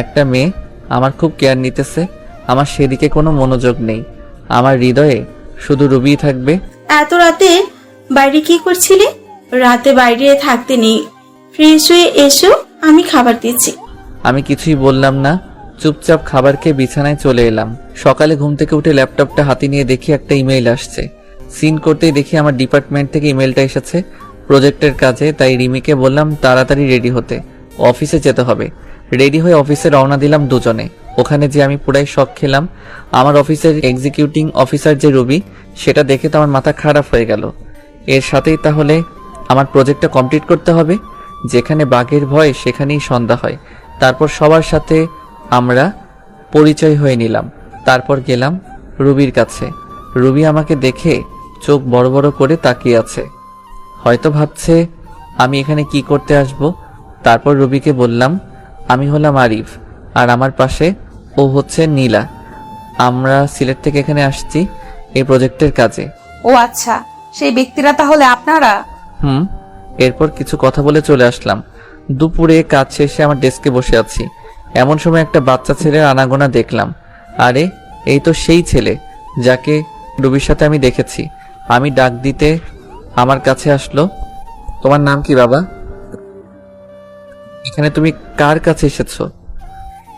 একটা মেয়ে আমার খুব কেয়ার নিতেছে। আমার সেদিকে কোনো মনোযোগ নেই। আমার হৃদয়ে শুধু রুবিই থাকবে। এত রাতে বাইরে কি করছিলে? রাতে বাইরে থাকতে নেই, ফ্রেশ হয়ে এসো, আমি খাবার দিচ্ছি। আমি কিছুই বললাম না, চুপচাপ খাবার খেয়ে বিছানায় চলে এলাম। সকালে ঘুম থেকে উঠে ল্যাপটপটা হাতে নিয়ে দেখি একটা ইমেইল আসছে। সিন করতেই দেখি আমার ডিপার্টমেন্ট থেকে ইমেলটা এসেছে প্রজেক্টের কাজে। তাই রিমিকে বললাম তাড়াতাড়ি রেডি হতে, অফিসে যেতে হবে। রেডি হয়ে অফিসে রওনা দিলাম দুজনে। ওখানে যে আমি পুরাই শক খেলাম। আমার অফিসের এক্সিকিউটিং অফিসার যে রুবি, সেটা দেখে তো আমার মাথা খারাপ হয়ে গেল। এর সাথেই তাহলে আমার প্রজেক্টটা কমপ্লিট করতে হবে। যেখানে বাঘের ভয় সেখানেই সন্ধ্যা হয়। তারপর সবার সাথে আমরা পরিচয় হয়ে নিলাম। তারপর গেলাম রুবির কাছে। রুবি আমাকে দেখে চোখ বড় বড় করে তাকিয়ে আছে, হয়তো ভাবছে আমি এখানে কি করতে আসব। তারপর রুবিকে বললাম আমি হলাম আরিফ, আর আমার পাশে ও হচ্ছে নীলা। আমরা সিলেট থেকে এখানে আসছি এই প্রজেক্টের কাজে। ও আচ্ছা, সেই ব্যক্তিরা তাহলে আপনারা? এরপর কিছু কথা বলে চলে আসলাম। দুপুরে কাজ শেষে আমার ডেস্কে বসে আছি। এমন সময় একটা বাচ্চা ছেলের আনাগোনা দেখলাম। আরে এই তো সেই ছেলে যাকে রুবির সাথে আমি দেখেছি। আমি ডাক দিতে আমার কাছে আসলো। তোমার নাম কি বাবা? এখানে তুমি কার কাছে এসেছো?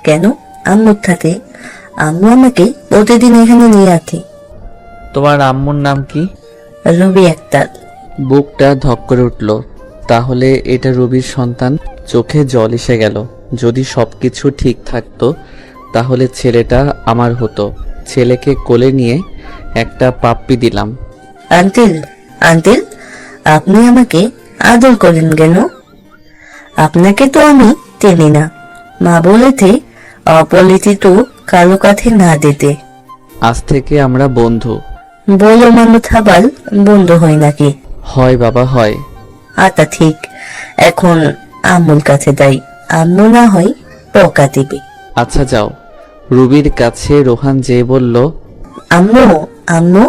কেন? আম্মুর সাথে। আম্মু আমাকে প্রতিদিন এখানে নিয়ে আসে। তোমার আম্মুর নাম কি? রবি আক্তার। বুকটা ধক করে উঠল। তাহলে এটা রবির সন্তান। চোখে জল এসে গেল। যদি সবকিছু ঠিক থাকতো তাহলে ছেলেটা আমার হতো। ছেলেকে কোলে নিয়ে একটা পাপ্পি দিলাম। আঙ্কেল, আঙ্কেল, আপনি আমাকে আদর করেন কেন? আপনাকে তো আমি চিনি না। মা বলেছে অপরিচিত কারো কাছে না দিতে। আজ থেকে আমরা বন্ধু। বলো মানুষ আবার বন্ধু হয় নাকি? হয় বাবা, হয়। আচ্ছা ঠিক, এখন আম্মুর কাছে যাই। আম্মু না হয় পোকা দিবে। আচ্ছা যাও। রুবির কাছে রোহান যেয়ে বলল, আম্মু, আম্মু,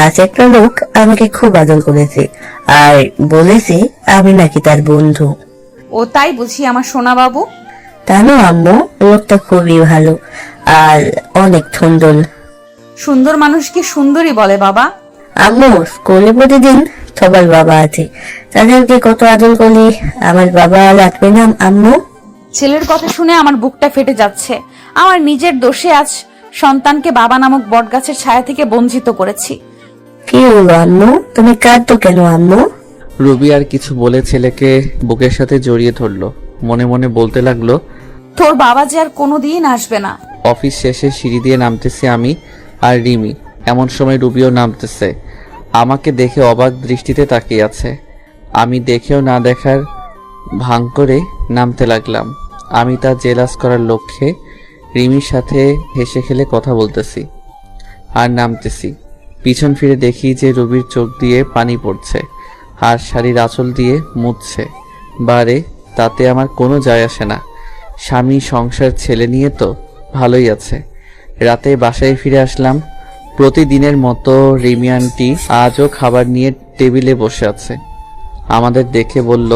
আজ একটা লোক আমাকে খুব আদর করেছে আর বলেছে আমি নাকি তার বন্ধু। ও তাই বুঝি আমার সোনা বাবু? জানো আম্মু, লোকটা খুবই ভালো আর অনেক সুন্দর। সুন্দর মানুষকে সুন্দরী বলে বাবা। আম্মু, স্কুলে প্রতিদিন সবার বাবা আছে, তাদেরকে কত আদর করলে আমার বাবা লাগবে না আম্মু? ছেলের কথা শুনে আমার বুকটা ফেটে যাচ্ছে। আমার নিজের দোষে আজ সন্তানকে বাবা নামক বটগাছের ছায়া থেকে বঞ্চিত করেছি। কি হলো আম্মু? তুমি কাঁদতো কেন আম্মু? রুবি আর কিছু বলে ছেলেকে বুকের সাথে জড়িয়ে ধরলো। মনে মনে বলতে লাগলো, তোর বাবা যে আর কোনোদিন আসবে না। অফিস শেষে সিঁড়ি দিয়ে নামতেছি আমি আর রিমি। এমন সময় রুবিও নামতেছে। আমাকে দেখে অবাক দৃষ্টিতে তাকিয়ে আছে। আমি দেখেও না দেখার ভান করে নামতে লাগলাম। আমি তা জেলাস করার লক্ষ্যে রিমির সাথে হেসে খেলে কথা বলতেছি আর নামতেছি। পিছন ফিরে দেখি যে রুবির চোখ দিয়ে পানি পড়ছে আর শাড়ির আঁচল দিয়ে মুছছে। বারে তাতে আমার কোনো যায় আসে না। স্বামী, সংসার, ছেলে নিয়ে তো ভালোই আছে। রাতে বাসায় ফিরে আসলাম। প্রতিদিনের মতো রিমি আন্টি আজও খাবার নিয়ে টেবিলে বসে আছে। আমাদের দেখে বলল,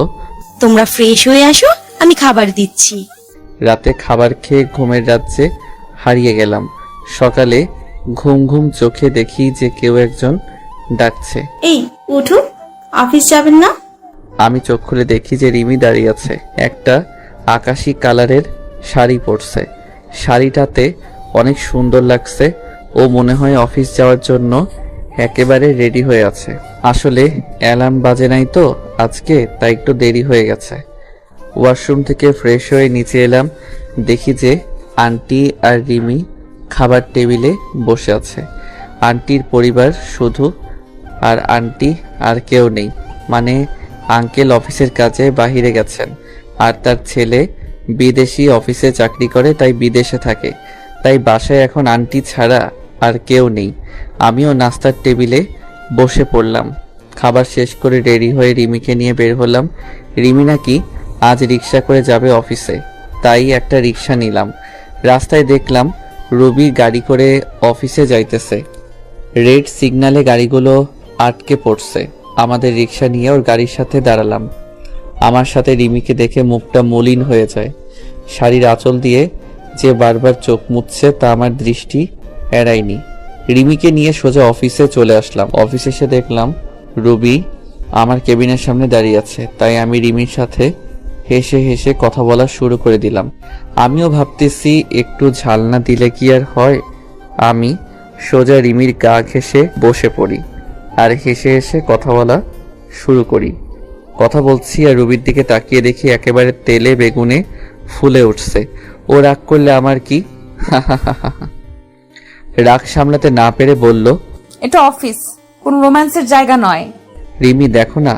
তোমরা ফ্রেশ হয়ে আসো, আমি খাবার দিচ্ছি। রাতে খাবার খেয়ে ঘুমের রাজ্যে হারিয়ে গেলাম। সকালে ঘুম ঘুম চোখে দেখি যে কেউ একজন ডাকছে। এই উঠো, অফিস যাবেন না? আমি চোখ খুলে দেখি যে রিমি দাঁড়িয়ে আছে। একটা আকাশি কালারের শাড়ি পরছে। শাড়িটাতে অনেক সুন্দর লাগছে। ও মনে হয় অফিস যাওয়ার জন্য একেবারে রেডি হয়ে আছে। আসলে অ্যালার্ম বাজে নাই তো আজকে, তাই একটু দেরি হয়ে গেছে। ওয়াশরুম থেকে ফ্রেশ হয়ে নিচে এলাম, দেখি যে আন্টি আর রিমি খাবার টেবিলে বসে আছে। আন্টির পরিবার শুধু, আর আন্টি আর কেউ নেই, মানে আঙ্কেল অফিসের কাজে বাহিরে গেছেন, আর তার ছেলে বিদেশি অফিসে চাকরি করে, তাই বিদেশে থাকে। তাই বাসায় এখন আন্টি ছাড়া আর কেউ নেই। আমিও নাস্তার টেবিলে বসে পড়লাম। খাবার শেষ করে রেডি হয়ে রিমিকে নিয়ে বের হলাম। রিমি নাকি আজ রিক্সা করে যাবে অফিসে, তাই একটা রিক্সা নিলাম। রাস্তায় দেখলাম রবি গাড়ি করে অফিসে যাইতেছে। রেড সিগন্যালে গাড়িগুলো আটকে পড়ছে। আমাদের রিক্সা নিয়ে ওর গাড়ির সাথে দাঁড়ালাম। আমার সাথে রিমিকে দেখে মুখটা মলিন হয়ে যায়। শাড়ির আঁচল দিয়ে যে বারবার চোখ মুছছে তা আমার দৃষ্টি এড়ায়নি। রিমিকে নিয়ে সোজা অফিসে চলে আসলাম। অফিসে এসে দেখলাম রবি আমার কেবিনের সামনে দাঁড়িয়ে আছে, তাই আমি রিমির সাথে হেসে হেসে কথা বলা শুরু করে দিলাম। আমিও ভাবতেছি একটু ঝাল না দিলে কি আর হয়। আমি সোজা রিমির গা ঘেঁষে বসে পড়ি আর হেসে হেসে কথা বলা শুরু করি। কথা বলছি আর রবির দিকে তাকিয়ে দেখি একেবারে তেলে বেগুনে ফুলে উঠছে। ও রাগ করলে আমার কি? রাগ সামলাতে না পেরে বলল, এটা অফিস, কোন রোম্যান্সের জায়গা নয়। রিমি দেখো না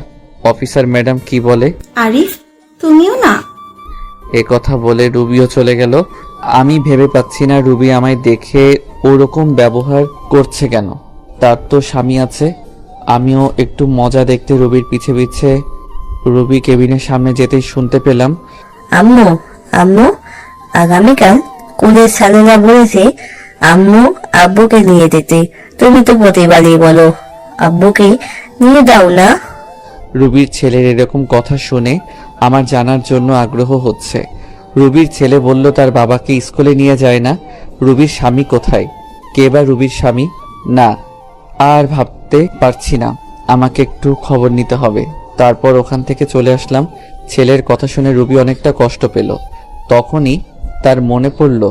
অফিসার ম্যাডাম কি বলে। আরিফ, তুমিও না? এ কথা বলে রুবিও চলে গেল। আমি ভেবে পাচ্ছি না রুবি আমায় দেখে ওরকম ব্যবহার করছে কেন। তার তো স্বামী আছে। আমিও একটু মজা দেখতে রুবির পিছে পিছে রুবি কেবিনের সামনে যেতেই শুনতে পেলাম, আম্মু আম্মু আগামীকাল কুলের সালেরা বলেছে আম্মু আব্বুকে নিয়ে যেতে। তুমি তো প্রতিবারই বলো আব্বুকে নিয়ে দাও না। রুবির ছেলের এরকম কথা শুনে আমার জানার জন্য আগ্রহ হচ্ছে। রুবির ছেলে বলল তার বাবাকে স্কুলে নিয়ে যায় না। রুবির স্বামী কোথায়? কে বা রুবির স্বামী? না, আর ভাবতে পারছি না। আমাকে একটু খবর নিতে হবে। তারপর ওখান থেকে চলে আসলাম। ছেলের কথা শুনে রুবি অনেকটা কষ্ট পেল। তখনই তার মনে পড়ল,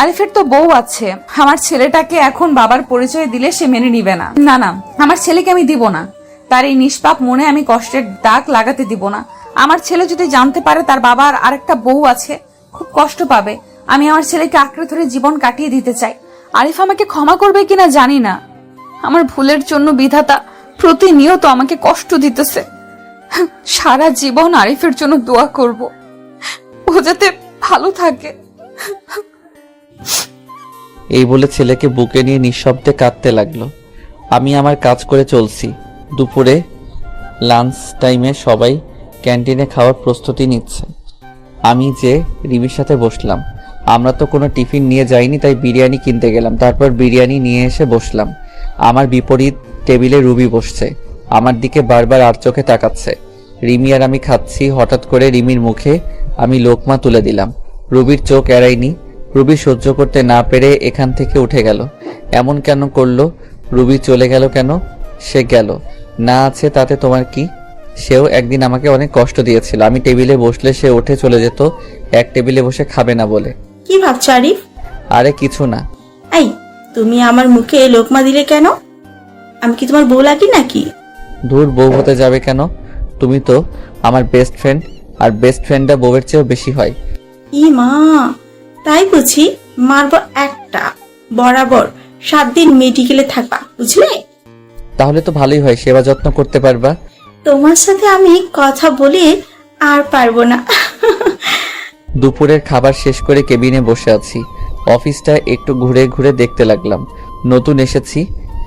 আরিফের তো বউ আছে। আমার ছেলেটাকে এখন বাবার পরিচয় দিলে সে মেনে নিবে না। না না, আমার ছেলেকে আমি দিব না। তার এই নিষ্পাপ মনে আমি কষ্টের দাগ লাগাতে দিব না। আমার ছেলে যদি জানতে পারে তার বাবার আরেকটা বউ আছে, খুব কষ্ট পাবে। আমি আমার ছেলেকে আঁকড়ে ধরে জীবন কাটিয়ে দিতে চাই। আরিফ আমাকে ক্ষমা করবে কিনা জানি না। আমার ভুলের জন্য বিধাতা প্রতিনিয়ত আমাকে কষ্ট দিতেছে। সারা জীবন আরিফের জন্য দোয়া করব, ও যাতে ভালো থাকে। এই বলে ছেলেকে বুকে নিয়ে নিঃশব্দে কাঁদতে লাগলো। আমি আমার কাজ করে চলছি। দুপুরে লাঞ্চ টাইমে সবাই ক্যান্টিনে খাওয়ার প্রস্তুতি নিচ্ছে। আমি যে রিমির সাথে বসলাম। আমরা তো কোনো টিফিন নিয়ে যাইনি, তাই বিরিয়ানি কিনতে গেলাম। তারপর বিরিয়ানি নিয়ে এসে বসলাম। আমার বিপরীত টেবিলে রুবি বসছে। আমার দিকে বারবার আর চোখে তাকাচ্ছে। রিমি আর আমি খাচ্ছি। হঠাৎ করে রিমির মুখে আমি লোকমা তুলে দিলাম। রুবির চোখ এড়ায়নি। রুবি সহ্য করতে না পেরে এখান থেকে উঠে গেল। এমন কেন করলো? রুবি চলে গেল কেন? সে গেল না আছে তাতে তোমার কি? সেও একদিন আমাকে অনেক কষ্ট দিয়েছিল। আমি টেবিলে বসলে সে উঠে চলে যেত, এক টেবিলে বসে খাবে না বলে। কি ভাবছো আরিফ? আরে কিছু না। এই, তুমি আমার মুখে লোকমা দিলে কেন? আমি কি তোমার বউ লাগি নাকি? দূর, বউ হতে যাবে কেন? তুমি তো আমার বেস্ট ফ্রেন্ড, আর বেস্ট ফ্রেন্ডটা বউয়ের চেয়েও বেশি হয়। ই মা, তাই বুঝি? মারবো একটা। বরাবর 7 দিন মেডিকেলে থাকবা, বুঝলে? তাহলে তো ভালোই হয়, সেবা যত্ন করতে পারবা। তোমার সাথে আমি কথা বলে আর পারবো না। দুপুরের খাবার শেষ করে কেবিনে বসে আছি। অফিসটা একটু ঘুরে ঘুরে দেখতে লাগলাম। নতুন এসেছি,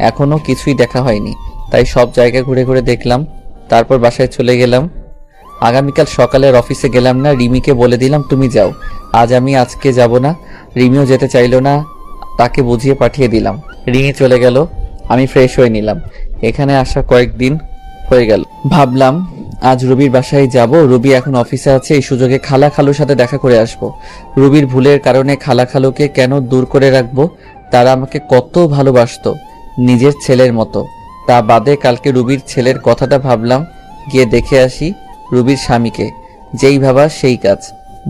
এখনো কিছুই দেখা হয়নি, তাই সব জায়গা ঘুরে ঘুরে দেখলাম। তারপর বাসায় চলে গেলাম। আগামীকাল সকালের অফিসে গেলাম না। রিমিকে বলে দিলাম তুমি যাও, আজকে যাব না। রিমিও যেতে চাইলো না, তাকে বুঝিয়ে পাঠিয়ে দিলাম। রিমি চলে গেল। আমি ফ্রেশ হয়ে নিলাম। এখানে আসা কয়েকদিন হয়ে গেল। ভাবলাম আজ রুবির বাসায় যাব। রুবি এখন অফিসে আছে, এই সুযোগে খালা খালুর সাথে দেখা করে আসব। রুবির ভুলের কারণে খালা খালুকে কেন দূর করে রাখবো? তারা আমাকে কত ভালোবাসতো, নিজের ছেলের মতো। তা বাদে কালকে রুবির ছেলের কথাটা ভাবলাম, গিয়ে দেখে আসি রুবির স্বামীকে। যেই ভাবা সেই কাজ।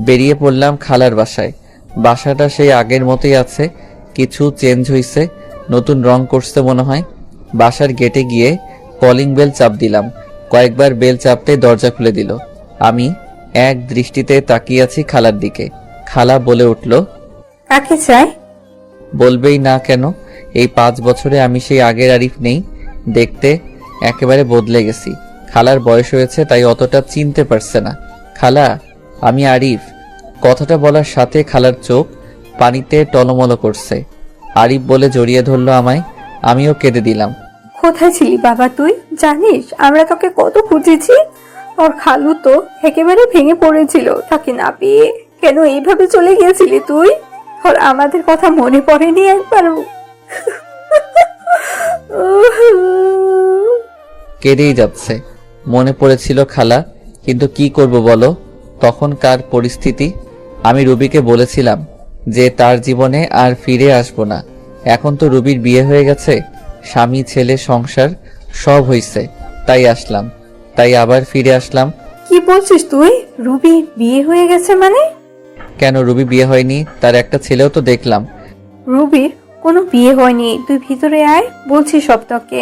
বেরিয়ে পড়লাম খালার বাসায়। বাসাটা সেই আগের মতোই আছে, কিছু চেঞ্জ হইছে, নতুন রং করছে মনে হয়। বাসার গেটে গিয়ে কলিং বেল চাপ দিলাম। কয়েকবার বেল চাপতে দরজা খুলে দিল। আমি এক দৃষ্টিতে তাকিয়ে আছি খালার দিকে। খালা বলে উঠল, কাকে চাই? বলবেই না কেন? এই 5 বছরে আমি সেই আগের আরিফ নেই, দেখতে একেবারে বদলে গেছি। খালার বয়স হয়েছে তাই অতটা চিনতে পারছে না। খালা, আমি আরিফ। কথাটা বলার সাথে খালার চোখ পানিতে টলমল করছে। আরিফ বলে জড়িয়ে ধরলো আমায়। আমিও কেঁদে দিলাম। কোথায় ছিলি বাবা তুই? জানিস আমরা তোকে কত খুঁজেছি। ওর খালু তো একেবারে ভেঙে পড়েছিল তাকে না পেয়ে। কেন এইভাবে চলে গিয়েছিলি তুই? ওর আমাদের কথা মনে পড়েনি একবারও? কেঁদেই যাচ্ছে। মনে পড়েছিল খালা, কিন্তু কি করব বলো, তখনকার পরিস্থিতি। আমি রুবিকে বলেছিলাম যে তার জীবনে আর ফিরে আসব না। এখন তো রুবির বিয়ে হয়ে গেছে, স্বামী ছেলে সংসার সব হইছে, তাই আসলাম। তাই আবার ফিরে আসলাম। কি বলছিস তুই? রুবি বিয়ে হয়ে গেছে মানে? কেন রুবি বিয়ে হয়নি? তার একটা ছেলেও তো দেখলাম। রুবির কোনো বিয়ে হয়নি, তুই ভিতরে আয়, বলছি সব তোকে।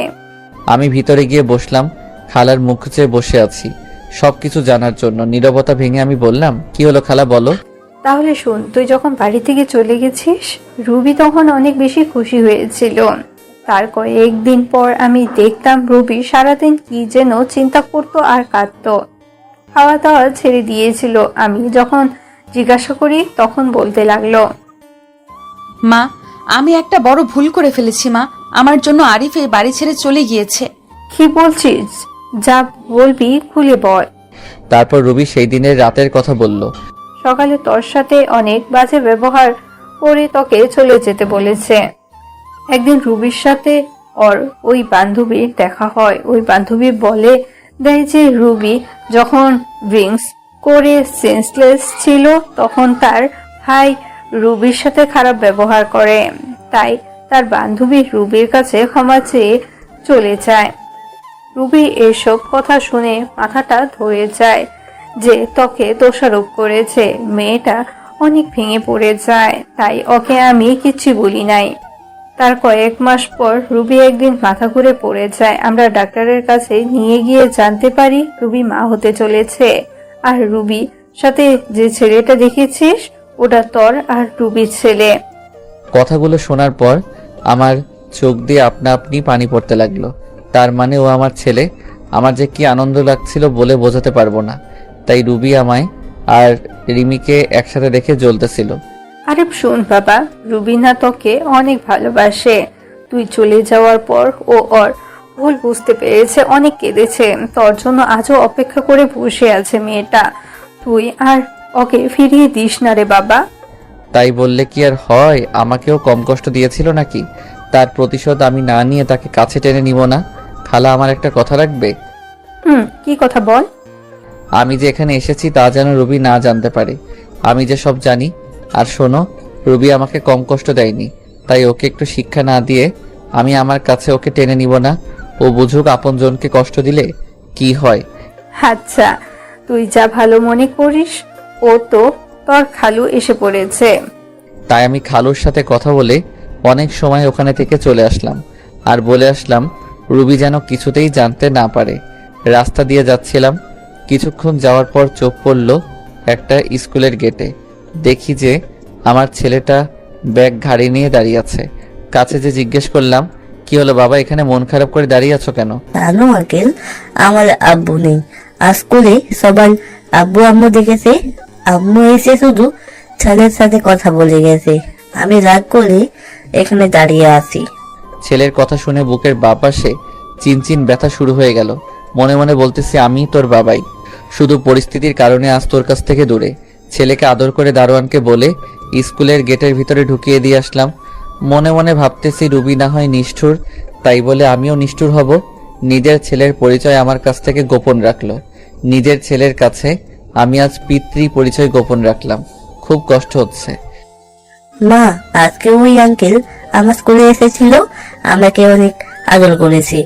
আমি ভিতরে গিয়ে বসলাম। খালার মুখ চেয়ে বসে আছি সবকিছু জানার জন্য। নীরবতা ভেঙে আমি বললাম, কি হলো খালা, বলো। তাহলে শোন, তুই যখন বাড়ি থেকে চলে গেছিস রুবি তখন অনেক বেশি খুশি হয়েছিল। তার কয়েকদিন পর আমি দেখতাম রুবি সারাদিন কি যেন চিন্তা করতো আর কাঁদতো। খাওয়া দাওয়া ছেড়ে দিয়েছিল। আমি যখন জিজ্ঞাসা করি তখন বলতে লাগলো, মা, আমি একটা বড় ভুল করে ফেলেছি মা। আমার জন্য আরিফ এই বাড়ি ছেড়ে চলে গিয়েছে। কি বলছিস? যা বলবি খুলে বল। তারপর রুবি সেই দিনের রাতের কথা বলল। সকালে তোর সাথে অনেক বাজে ব্যবহার করে তোকে চলে যেতে বলেছে। একদিন রুবির সাথে ওর ওই বান্ধবীর দেখা হয়। ওই বান্ধবী বলে দেয় যে রুবি যখন ড্রিঙ্কস করে সেন্সলেস ছিল তখন তার ভাই রুবির সাথে খারাপ ব্যবহার করে। তাই তার বান্ধবী রুবির কাছে ক্ষমা চেয়ে চলে যায়। রুবি এসব কথা শুনে মাথাটা ধরে যায় যে তোকে দোষারোপ করেছে। মেয়েটা অনেক ভেঙে পড়ে যায়। তাই ওকে আমি কিচ্ছু বলি নাই। তার কয়েক মাস পর রুবি একদিন মাথা ঘুরে পড়ে যায়। আমরা ডাক্তারের কাছে নিয়ে গিয়ে জানতে পারি রুবি মা হতে চলেছে। আর রুবি সাথে যে ছেলেটা দেখেছিস ওটা তোর আর রুবির ছেলে। কথাগুলো শোনার পর আমার চোখ দিয়ে আপনা আপনি পানি পড়তে লাগলো। তার মানে ও আমার ছেলে। আমার যে কি আনন্দ লাগছিল বলে বোঝাতে পারবো না। তাই রুবি আমায় আর রিমিকে একসাথে দেখে জ্বলতেছিল। আরে শোন বাবা, রুবিনা তোকে অনেক ভালোবাসে। তুই চলে যাওয়ার পর ও ওর ভুল বুঝতে পেরেছে, অনেক কেঁদেছে। তোর জন্য আজও অপেক্ষা করে বসে আছে মেয়েটা। তুই আর ওকে ফিরিয়ে দিস না রে বাবা। তাই বললে কি আর হয়? আমাকেও কম কষ্ট দিয়েছিল নাকি? তার প্রতিশোধ আমি না নিয়ে তাকে কাছে টেনে নিব না? খালা আমার একটা কথা রাখবে? কি কথা বল। আমি যে এখানে এসেছি তা যেন রুবি না জানতে পারে। আমি যে সব জানি। আর শোনো, রুবি আমাকে কম কষ্ট দেয়নি, তাই ওকে একটু শিক্ষা না দিয়ে আমি আমার কাছে ওকে টেনে নিব না। ও বুঝুক আপনজনকে কষ্ট দিলে কি হয়। আচ্ছা, তুই যা ভালো মনে করিস। ও তো তোর খালু এসে পড়েছে। তাই আমি খালুর সাথে কথা বলে অনেক সময় ওখানে থেকে চলে আসলাম। আর বলে আসলাম রুবি যেন কিছুতেই জানতে না পারে। রাস্তা দিয়ে যাচ্ছিলাম। কিছুক্ষণ যাওয়ার পর চোখ পড়ল একটা স্কুলের গেটে। দেখি যে আমার ছেলেটা ব্যাগ ঘাড়ি নিয়ে দাঁড়িয়ে আছে। কাছে যে জিজ্ঞেস করলাম, কি হলো বাবা, এখানে মন খারাপ করে দাঁড়িয়ে আছো কেন? জানো আঙ্কেল, আমার আব্বু নেই। আজ করে সবাই আব্বু আম্মু দেখেছে। আম্মু এসে শুধু ছেলের সাথে কথা বলে গেছে। আমি রাগ করে এখানে দাঁড়িয়ে আছি। ছেলের কথা শুনে বুকের বাঁ পাশে চিনচিন ব্যথা শুরু হয়ে গেল। মনে মনে বলতেছি, আমি তোর বাবাই, শুধু পরিস্থিতির কারণে আজ তোর কাছ থেকে দূরে। ছেলেকে আদর করে দারোয়ানকে বলে স্কুলের গেটের ভিতরে ঢুকিয়ে দিয়ে আসলাম। মনে মনে ভাবতেছি রুবি না হয় নিষ্ঠুর, তাই বলে আমিও নিষ্ঠুর হব। নিজের ছেলের পরিচয় আমার কাছ থেকে গোপন রাখলো। নিজের ছেলের কাছে আমি আজ পিতৃ পরিচয় গোপন রাখলাম, খুব কষ্ট হচ্ছে। মা, আজকে ওই আঙ্কেল আমার স্কুলে এসেছিল, আমাকে অনেক আদর করেছে।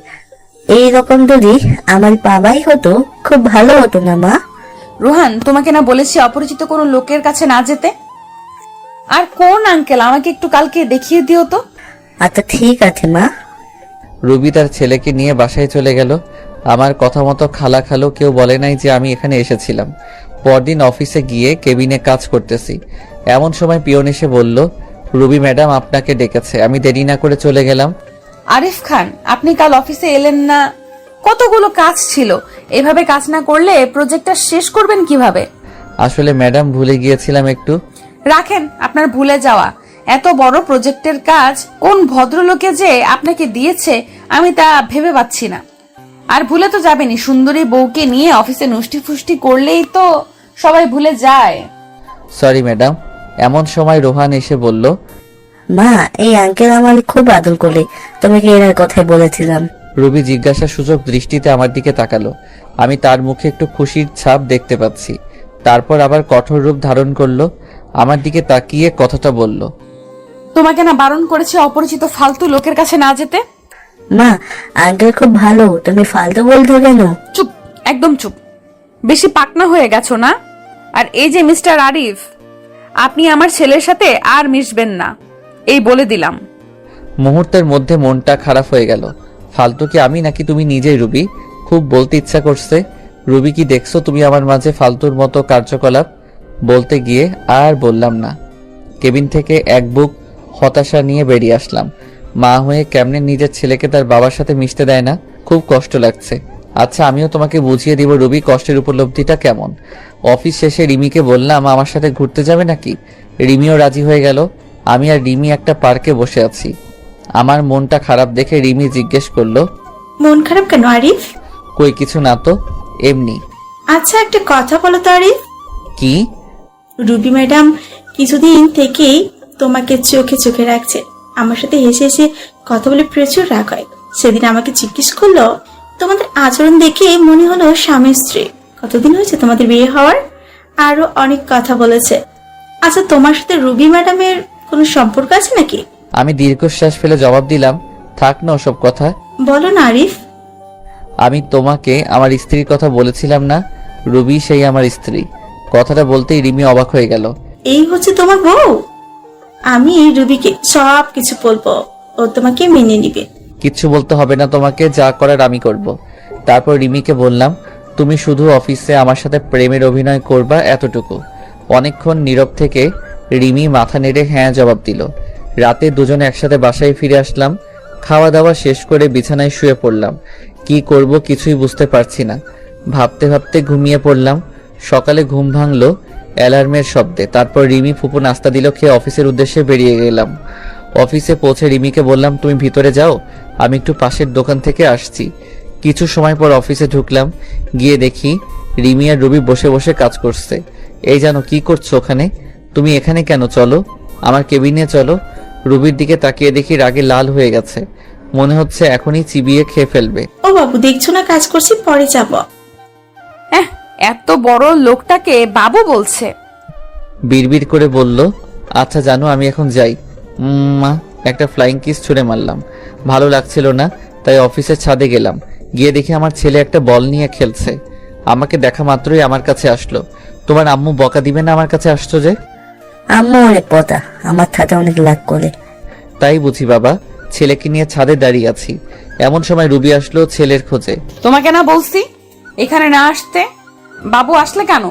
এই রকম যদি আমার বাবাই হতো খুব ভালো হতো না মা? রোহান, তোমাকে না বলেছি অপরিচিত কোনো লোকের কাছে না যেতে? আর কোন আঙ্কেল আমাকে একটু কালকে দেখিয়ে দিও তো। আচ্ছা ঠিক আছে মা। রুবি তার ছেলেকে নিয়ে বাসায় চলে গেল। আমার কথা মতো খালা খালো কেউ বলে নাই যে আমি এখানে এসেছিলাম। পরদিন অফিসে গিয়ে কেবিনে কাজ করতেছি, এমন সময় পিয়ন এসে বলল, রুবি ম্যাডাম আপনাকে ডেকেছে। আমি দেরি না করে চলে গেলাম। আরিফ খান, আপনি কাল অফিসে এলেন না? কতগুলো কাজ ছিল, এভাবে কাজ না করলে প্রজেক্টটা শেষ করবেন কিভাবে? আসলে ম্যাডাম ভুলে গিয়েছিলাম একটু। রাখেন আপনার ভুলে যাওয়া। এত বড় প্রজেক্টের কাজ কোন ভদ্রলোকে যে আপনাকে দিয়েছে আমি তা ভেবে পাচ্ছি না। আর ভুলে তো যাবেনি, সুন্দরী বউকে নিয়ে অফিসে নুষ্টি ফুষ্টি করলেই তো সবাই ভুলে যায়। Sorry madam. এমন সময় রোহান এসে বলল, মা, এই আঙ্কেল আমার খুব আদর করে, তোমাকে এর কথাই বলেছিলাম। রুবি জিজ্ঞাসা সূচক দৃষ্টিতে আমার দিকে তাকালো। আমি তার মুখে একটু খুশির ছাপ দেখতে পাচ্ছি। তারপর আবার কঠোর রূপ ধারণ করলো, আমার দিকে তাকিয়ে কথাটা বলল, তোমাকে না বারণ করেছে অপরিচিত ফালতু লোকের কাছে না যেতে? মা, আঙ্কেল খুব ভালো, তুমি ফালতু বলছো কেন? চুপ, একদম চুপ। বেশি পাকনা হয়ে গেছো না? আর এই যে মিস্টার আরিফ, আপনি আমার ছেলের সাথে আর মিশবেন না, এই বলে দিলাম। মুহূর্তের মধ্যে মনটা খারাপ হয়ে গেল। ফালতু কি আমি নাকি তুমি নিজেই? রুবি, খুব বলতে ইচ্ছা করছে। রুবি, কি দেখছো তুমি আমার মাঝে ফালতুর মতো কার্যকলাপ? বলতে গিয়ে আর বললাম না। কেবিন থেকে এক বুক হতাশা নিয়ে বেরিয়ে আসলাম। মা হয়ে কেমনে নিজের ছেলেকে তার বাবার সাথে মিশতে দেয় না, খুব কষ্ট লাগছে। আচ্ছা, আমিও তোমাকে বুঝিয়ে দিব রুবি কষ্টের উপলব্ধিটা কেমন। অফিস শেষে রিমিকে বললাম আমার সাথে ঘুরতে যাবে নাকি। রিমিও রাজি হয়ে গেল। আমি আর রিমি একটা পার্কে বসে আছি। আমার মনটা খারাপ দেখে রিমি জিজ্ঞেস করলো, মন খারাপ কেন আরিফ? কই কিছু না তো, এমনি। আচ্ছা, একটা কথা বলো তো আরিফ। কি? রুবি ম্যাডাম কিছুদিন থেকেই তোমাকে চোখে চোখে রাখছে। আমার সাথে হেসে হেসে কথা বলে প্রচুর রাগ হয়। সেদিন আমাকে জিজ্ঞেস করলো, তোমাদের আচরণ দেখে মনে হলো স্বামী স্ত্রী, কতদিন হয়েছে তোমাদের বিয়ে হওয়ার? আরো অনেক কথা বলেছে। আচ্ছা, তোমার সাথে রুবি ম্যাডামের কোনো সম্পর্ক আছে নাকি? আমি দীর্ঘশ্বাস ফেলে জবাব দিলাম, থাক না ওসব কথা। বলো না আরিফ। আমি তোমাকে আমার স্ত্রীর কথা বলেছিলাম না? রুবি সেই আমার স্ত্রী। কথাটা বলতেই রিমি অবাক হয়ে গেল। এই হচ্ছে তোমার বউ? আমি রুবিকে সব কিছু বলবো, ও তোমাকে মেনে নিবে। কিচ্ছু বলতে হবে না তোমাকে, যা করার আমি করব। তারপর রিমিকে বললাম, তুমি শুধু অফিসে আমার সাথে প্রেমের অভিনয় করবা, এতটুকু। অনেকক্ষণ নীরব থেকে রিমি মাথা নেড়ে হ্যাঁ জবাব দিল। রাতে দুজনে একসাথে বাসায় ফিরে আসলাম। খাওয়া দাওয়া শেষ করে বিছানায় শুয়ে পড়লাম। কি করব কিছুই বুঝতে পারছি না। ভাবতে ভাবতে ঘুমিয়ে পড়লাম। সকালে ঘুম ভাঙলো অ্যালার্মের শব্দে। তারপর রিমি ফুপু নাস্তা দিল, খেয়ে অফিসের উদ্দেশ্যে বেরিয়ে গেলাম। অফিসে পৌঁছে রিমিকে বললাম, তুমি ভিতরে যাও, আমি একটু পাশের দোকান থেকে আসছি। কিছু সময় পর অফিসে ঢুকলাম। গিয়ে দেখি রিমি আর রুবি বসে বসে কাজ করছে। এই জানো কি করছো ওখানে? তুমি এখানে কেন? চলো আমার কেবিনে চলো। রুবির দিকে তাকিয়ে দেখি রাগে লাল হয়ে গেছে, মনে হচ্ছে এখনই চিবিয়ে খেয়ে ফেলবে। ও বাবু, দেখছো না কাজ করছি, পরে যাব। এত বড় লোকটাকে বাবু বলছে। বিড়বিড় করে বলল, আচ্ছা জানো আমি এখন যাই। মা, একটা ফ্লাইং কিস ছুঁড়ে মারলাম। ভালো লাগছিল না, তাই অফিসের ছাদে গেলাম। গিয়ে দেখি আমার ছেলে একটা বল নিয়ে খেলছে। আমাকে দেখা মাত্রই আমার কাছে আসলো। তোমার আম্মু বকা দিবে না আমার কাছে আসছো যে? আম্মু অনেক পতা, আমার সাথে অনেক লাগ করে। তাই বুঝি বাবা, ছেলেকে নিয়ে ছাদে দাঁড়িয়ে আছি। এমন সময় রুবি আসলো ছেলের খোঁজে। তোমাকে না বলছি এখানে না আসতে? বাবু আসলে কেন?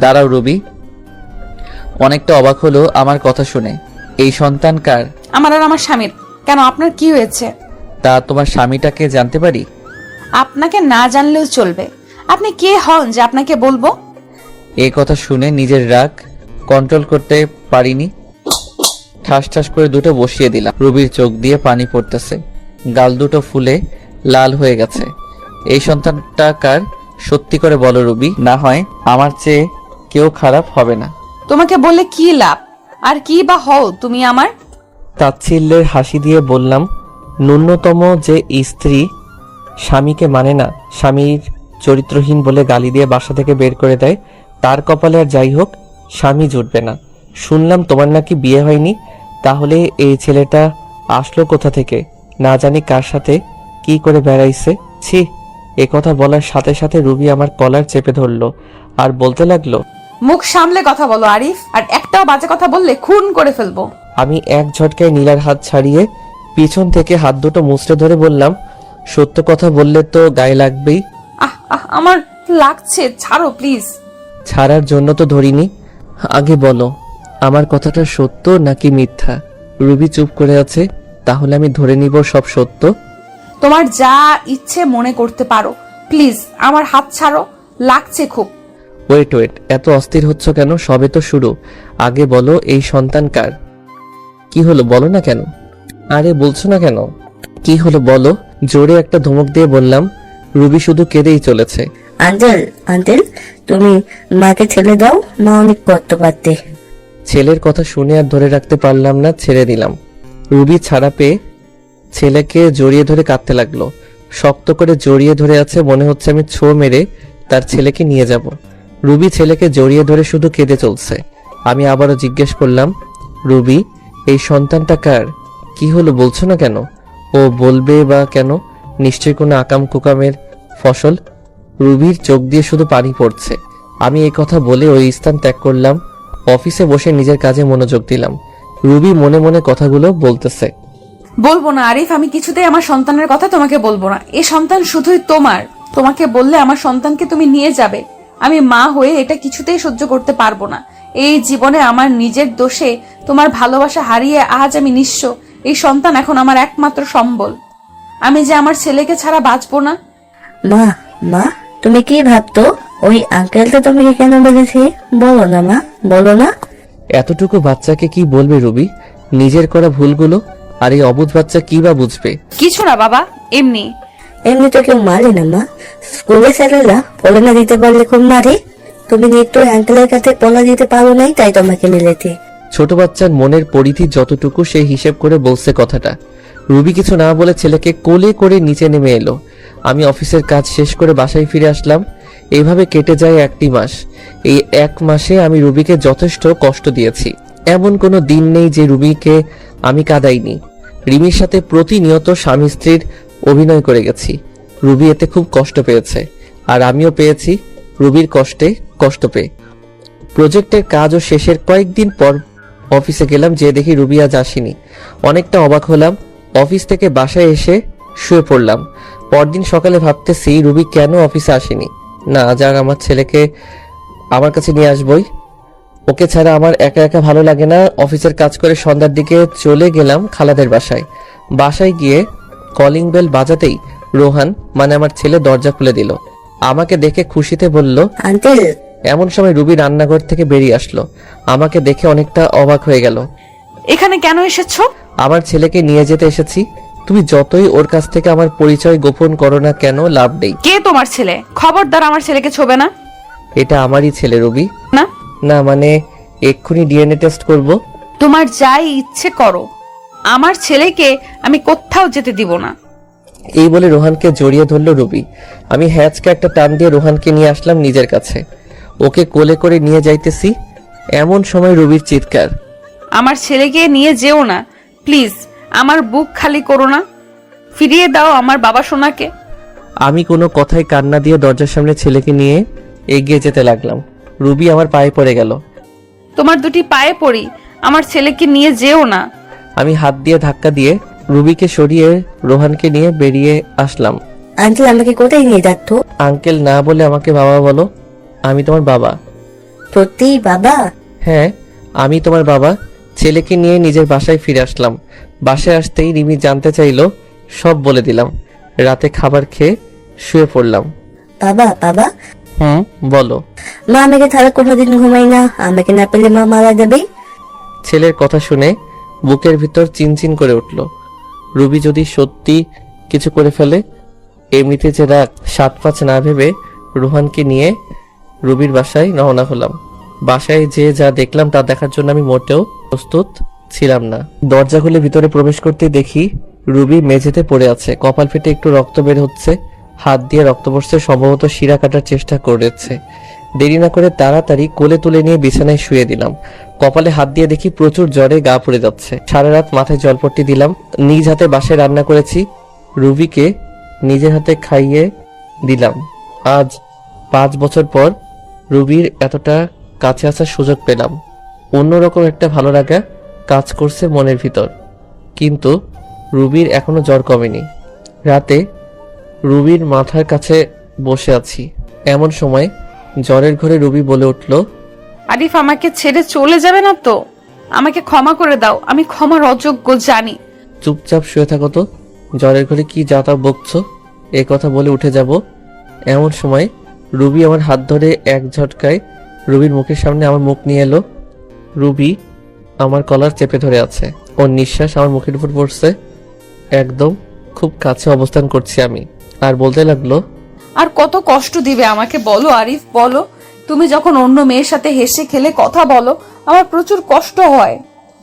দাঁড়াও রুবি। অনেকটা অবাক হলো আমার কথা শুনে। এই সন্তান কার? আমার আর আমার স্বামীর। কেন, আপনার কি হয়েছে? তা তোমার স্বামীটাকে জানতে পারি? আপনাকে না জানলেও চলবে। আপনি কে হন যে আপনাকে বলবো? এই কথা শুনে নিজের রাগ কন্ট্রোল করতে পারিনি। ঠাস ঠাস করে দুটো বসিয়ে দিলাম। রুবির চোখ দিয়ে পানি পড়তেছে, গাল দুটো ফুলে লাল হয়ে গেছে। এই সন্তানটা কার? সত্যি করে বলো রুবি, না হয় আমার চেয়ে কেউ খারাপ হবে না। তোমাকে বললে কি লাভ? আর কি বা হও তুমি আমার? তাচ্ছিল্যের হাসি দিয়ে বললাম, ন্যূনতম যে স্ত্রী স্বামীকে মানে না, স্বামীর চরিত্রহীন বলে গালি দিয়ে বাসা থেকে বের করে দেয়, তার কপালে আর যাই হোক স্বামী জুটবে না। শুনলাম তোমার নাকি বিয়ে হয়নি, তাহলে এই ছেলেটা আসলো কোথা থেকে? না জানি কার সাথে কি করে বেড়াইছে। ছি! একথা বলার সাথে সাথে রুবি আমার কলার চেপে ধরলো আর বলতে লাগলো, মুখ সামলে কথা বলো আরিফ, আর একটাও বাজে কথা বললে খুন করে ফেলবো। আমি এক ঝটকায় নীলার হাত ছাড়িয়ে পিছন থেকে হাত দুটো মুচড়ে ধরে বললাম, সত্য কথা বললে তো গায়ে লাগবেই। আমার লাগছে, ছাড়ো প্লিজ। ছাড়ার জন্য তো ধরিনি, আগে বলো আমার কথাটা সত্য নাকি মিথ্যা? রুবি চুপ করে আছে, তাহলে আমি ধরে নিব সব সত্য। তোমার যা ইচ্ছে মনে করতে পারো, প্লিজ আমার হাত ছাড়ো, লাগছে খুব। ওয়েট, এত অস্থির হচ্ছ কেন? সবে তো শুরু, আগে বলো এই সন্তান কার? কি হলো বলো না কেন? আরে বলছো না কেন? কি হলো বলো। জোরে একটা ধমক দিয়ে বললাম। রুবি শুধু কেঁদেই চলেছে। আঙ্কেল তুমি মাকে ছেড়ে দাও, মা অনেক করতে পারতে। ছেলের কথা শুনে আর ধরে রাখতে পারলাম না, ছেড়ে দিলাম। রুবি ছাড়া পেয়ে ছেলেকে জড়িয়ে ধরে কাঁদতে লাগলো। শক্ত করে জড়িয়ে ধরে আছে, মনে হচ্ছে আমি ছো মেরে তার ছেলেকে নিয়ে যাব। রুবি ছেলেকে জড়িয়ে ধরে শুধু কেঁদে চলছে। আমি আবারও জিজ্ঞেস করলাম, রুবি এই সন্তানটা কার? কি হলো বলছো না কেন? ও বলবে বা কেন? নিশ্চয়ই কোনো আকাম কুকামের ফসল। রুবির চোখ দিয়ে শুধু পানি পড়ছে। আমি এই কথা বলে ওই স্থান ত্যাগ করলাম। অফিসে বসে নিজের কাজে মনোযোগ দিলাম। রুবি মনে মনে কথাগুলো বলতেছে। বলবো না আরিফ, আমি কিছুতেই আমার সন্তানের কথা তোমাকে বলবো না। এই সন্তান শুধুই তোমার। তোমাকে বললে আমার সন্তানকে তুমি নিয়ে যাবে। আমি মা হয়ে এটা কিছুতেই সহ্য করতে পারবো না। এই জীবনে আমার নিজের দোষে তোমার ভালোবাসা হারিয়ে আজ আমি নিঃস্ব। এই সন্তান এখন আমার একমাত্র সম্বল। আমি যে আমার ছেলেকে ছাড়া বাঁচবো না। মা তুমি কি ভাবতো? ওই আঙ্কেলটা তোমাকে কেন বলেছে? বলো না মা, বলো না। এতটুকু বাচ্চাকে কি বলবে রুবি? নিজের করা ভুলগুলো। আর এই অবুঝ বাচ্চা কি বা বুঝবে? কিছু না বাবা, এমনি তো কেউ মারে না মা। স্কুলে স্যারেরা পড়ে না দিতে পারলে খুব মারে। তুমি নিশ্চয় আঙ্কেলের কাছে পড়া দিতে পারো নাই, তাই তোমাকে মিলেছে। ছোট বাচ্চার মনের পরিধি যতটুকু সেই হিসেব করে বলছে কথাটা। রুবি কিছু না বলে ছেলেকে কোলে করে নিচে নেমে এলো। আমি অফিসের কাজ শেষ করে বাসায় ফিরে আসলাম। এইভাবে কেটে যায় 1টি মাস। এই 1 মাসে আমি রুবিকে যথেষ্ট কষ্ট দিয়েছি। এমন কোনো দিন নেই যে রুবিকে আমি কাঁদাইনি। রিমির সাথে প্রতিনিয়ত স্বামী স্ত্রীর অভিনয় করে গেছি। রুবি এতে খুব কষ্ট পেয়েছে, আর আমিও পেয়েছি রুবির কষ্টে কষ্ট পেয়ে। প্রজেক্টের কাজও শেষের কয়েকদিন পর অফিসে গেলাম, যে দেখি রুবি আজ আসেনি। অনেকটা অবাক হলাম। অফিস থেকে বাসায় এসে শুয়ে পড়লাম। পরদিন সকালে ভাবতেছি রুবি কেন অফিসে আসেনি। না, আজ আর আমার ছেলেকে আমার কাছে নিয়ে আসবই। ওকে ছাড়া আমার একা একা ভালো লাগে না। অফিসের কাজ করে সন্ধ্যার দিকে চলে গেলাম খালাদের বাসায়। বাসায় গিয়ে কলিং বেল বাজাতেই রোহান মানে আমার ছেলে দরজা খুলে দিল। আমাকে দেখে খুশিতে বলল, আঙ্কেল। এমন সময় রুবি রান্নাঘর থেকে বেরিয়ে আসলো। আমাকে দেখে অনেকটা অবাক হয়ে গেল। এখানে কেন এসেছো? আমার ছেলেকে নিয়ে যেতে এসেছি। তুমি যতই ওর কাছ থেকে আমার পরিচয় গোপন করো না কেন, লাভ নেই। কে তোমার ছেলে? খবরদার আমার ছেলেকে ছোবে না। এটা আমারই ছেলে রুবি। না না মানে এক্ষুনি ডিএনএ টেস্ট করব। তোমার যাই ইচ্ছে করো, আমার ছেলেকে আমি কোথাও যেতে দিব না। এই বলে রোহানকে জড়িয়ে ধরলো রুবি। আমি হ্যাচকে একটা টান দিয়ে রোহানকে নিয়ে আসলাম নিজের কাছে। ওকে কোলে করে নিয়ে যাইতেছি, এমন সময় রুবির চিৎকার, আমার ছেলেকে নিয়ে যেও না প্লিজ। আমার বুক খালি করো না, ফিরিয়ে দাও আমার বাবা সোনাকে। আমি কোনো কথায় কান্না দিয়ে দরজার সামনে ছেলেকে নিয়ে এগিয়ে যেতে লাগলাম। রুবি আমার পায়ে পড়ে গেল। তোমার দুটি পায়ে পড়ি, আমার ছেলেকে নিয়ে যেও না। আমি হাত দিয়ে ধাক্কা দিয়ে রুবিকে সরিয়ে রোহানকে নিয়ে বেরিয়ে আসলাম। আঙ্কেল আমাকে কোথায় নিয়ে যাচ্ছ? আঙ্কেল না বলে আমাকে বাবা বলো। আমি তোমার বাবা। সত্যি বাবা? হ্যাঁ, আমি তোমার বাবা। ছেলেকে নিয়ে নিজের বাসায় ফিরে আসলাম। বাসায় আসতেই রিমি জানতে চাইলো, সব বলে দিলাম। রাতে খাবার খেয়ে শুয়ে পড়লাম। বাবা বলো। মা আমাকে ছাড়া কোনোদিন ঘুমাই না, আমাকে না পেলে মা মারা যাবে। ছেলের কথা শুনে বুকের ভিতর চিনচিন করে উঠল। রুবি যদি সত্যি কিছু করে ফেলে। এমনিতে যে রাগ, 7-5 না ভেবে রোহানকে নিয়ে রুবির বাসায় রওনা হলাম। বাসায় যে যা দেখলাম তা দেখার জন্য আমি মোটেও প্রস্তুত ছিলাম না। দরজা খুলে ভিতরে প্রবেশ করতে দেখি রুবি মেঝেতে পড়ে আছে। কপাল ফেটে একটু রক্ত বের হচ্ছে। হাত দিয়ে রক্ত পড়ছে, সম্ভবত শিরা কাটার চেষ্টা করেছে। দেরি না করে তাড়াতাড়ি কোলে তুলে নিয়ে বিছানায় শুয়ে দিলাম। কপালে হাত দিয়ে দেখি প্রচুর জ্বরে গা পুড়ে যাচ্ছে। সারা রাত মাথায় জলপট্টি দিলাম। নিজ হাতে বাসায় রান্না করেছি, রুবিকে নিজের হাতে খাইয়ে দিলাম। আজ 5 বছর পর রুবির এতটা কাছে আসার সুযোগ পেলাম। অন্যরকম একটা ভালো লাগা কাজ করছে মনের ভিতর, কিন্তু রুবির এখনো জ্বর কমেনি। রাতে রুবির মাথার কাছে বসে আছি, এমন সময় জ্বরের ঘরে রুবি বলে উঠল, আরিফ আমাকে ছেড়ে চলে যাবে না তো? আমাকে ক্ষমা করে দাও, আমি ক্ষমার অযোগ্য জানি। চুপচাপ শুয়ে থাকো তো, জ্বরের ঘরে কি যাতা বকছো? এ কথা বলে উঠে যাব, এমন সময় রুবি আমার হাত ধরে এক ঝটকায় রুবির মুখের সামনে আমার মুখ নিয়ে এলো। রুবি আমার কলার চেপে ধরে আছে, ওর নিঃশ্বাস আমার মুখের উপর পড়ছে। একদম খুব কাছে অবস্থান করছি আমি, আর বলতে লাগলো, আর কত কষ্ট দিবে আমাকে বলো আরিফ, বলো। তুমি যখন অন্য মেয়ের সাথে হেসে খেলে কথা বলো, আমার প্রচুর কষ্ট হয়,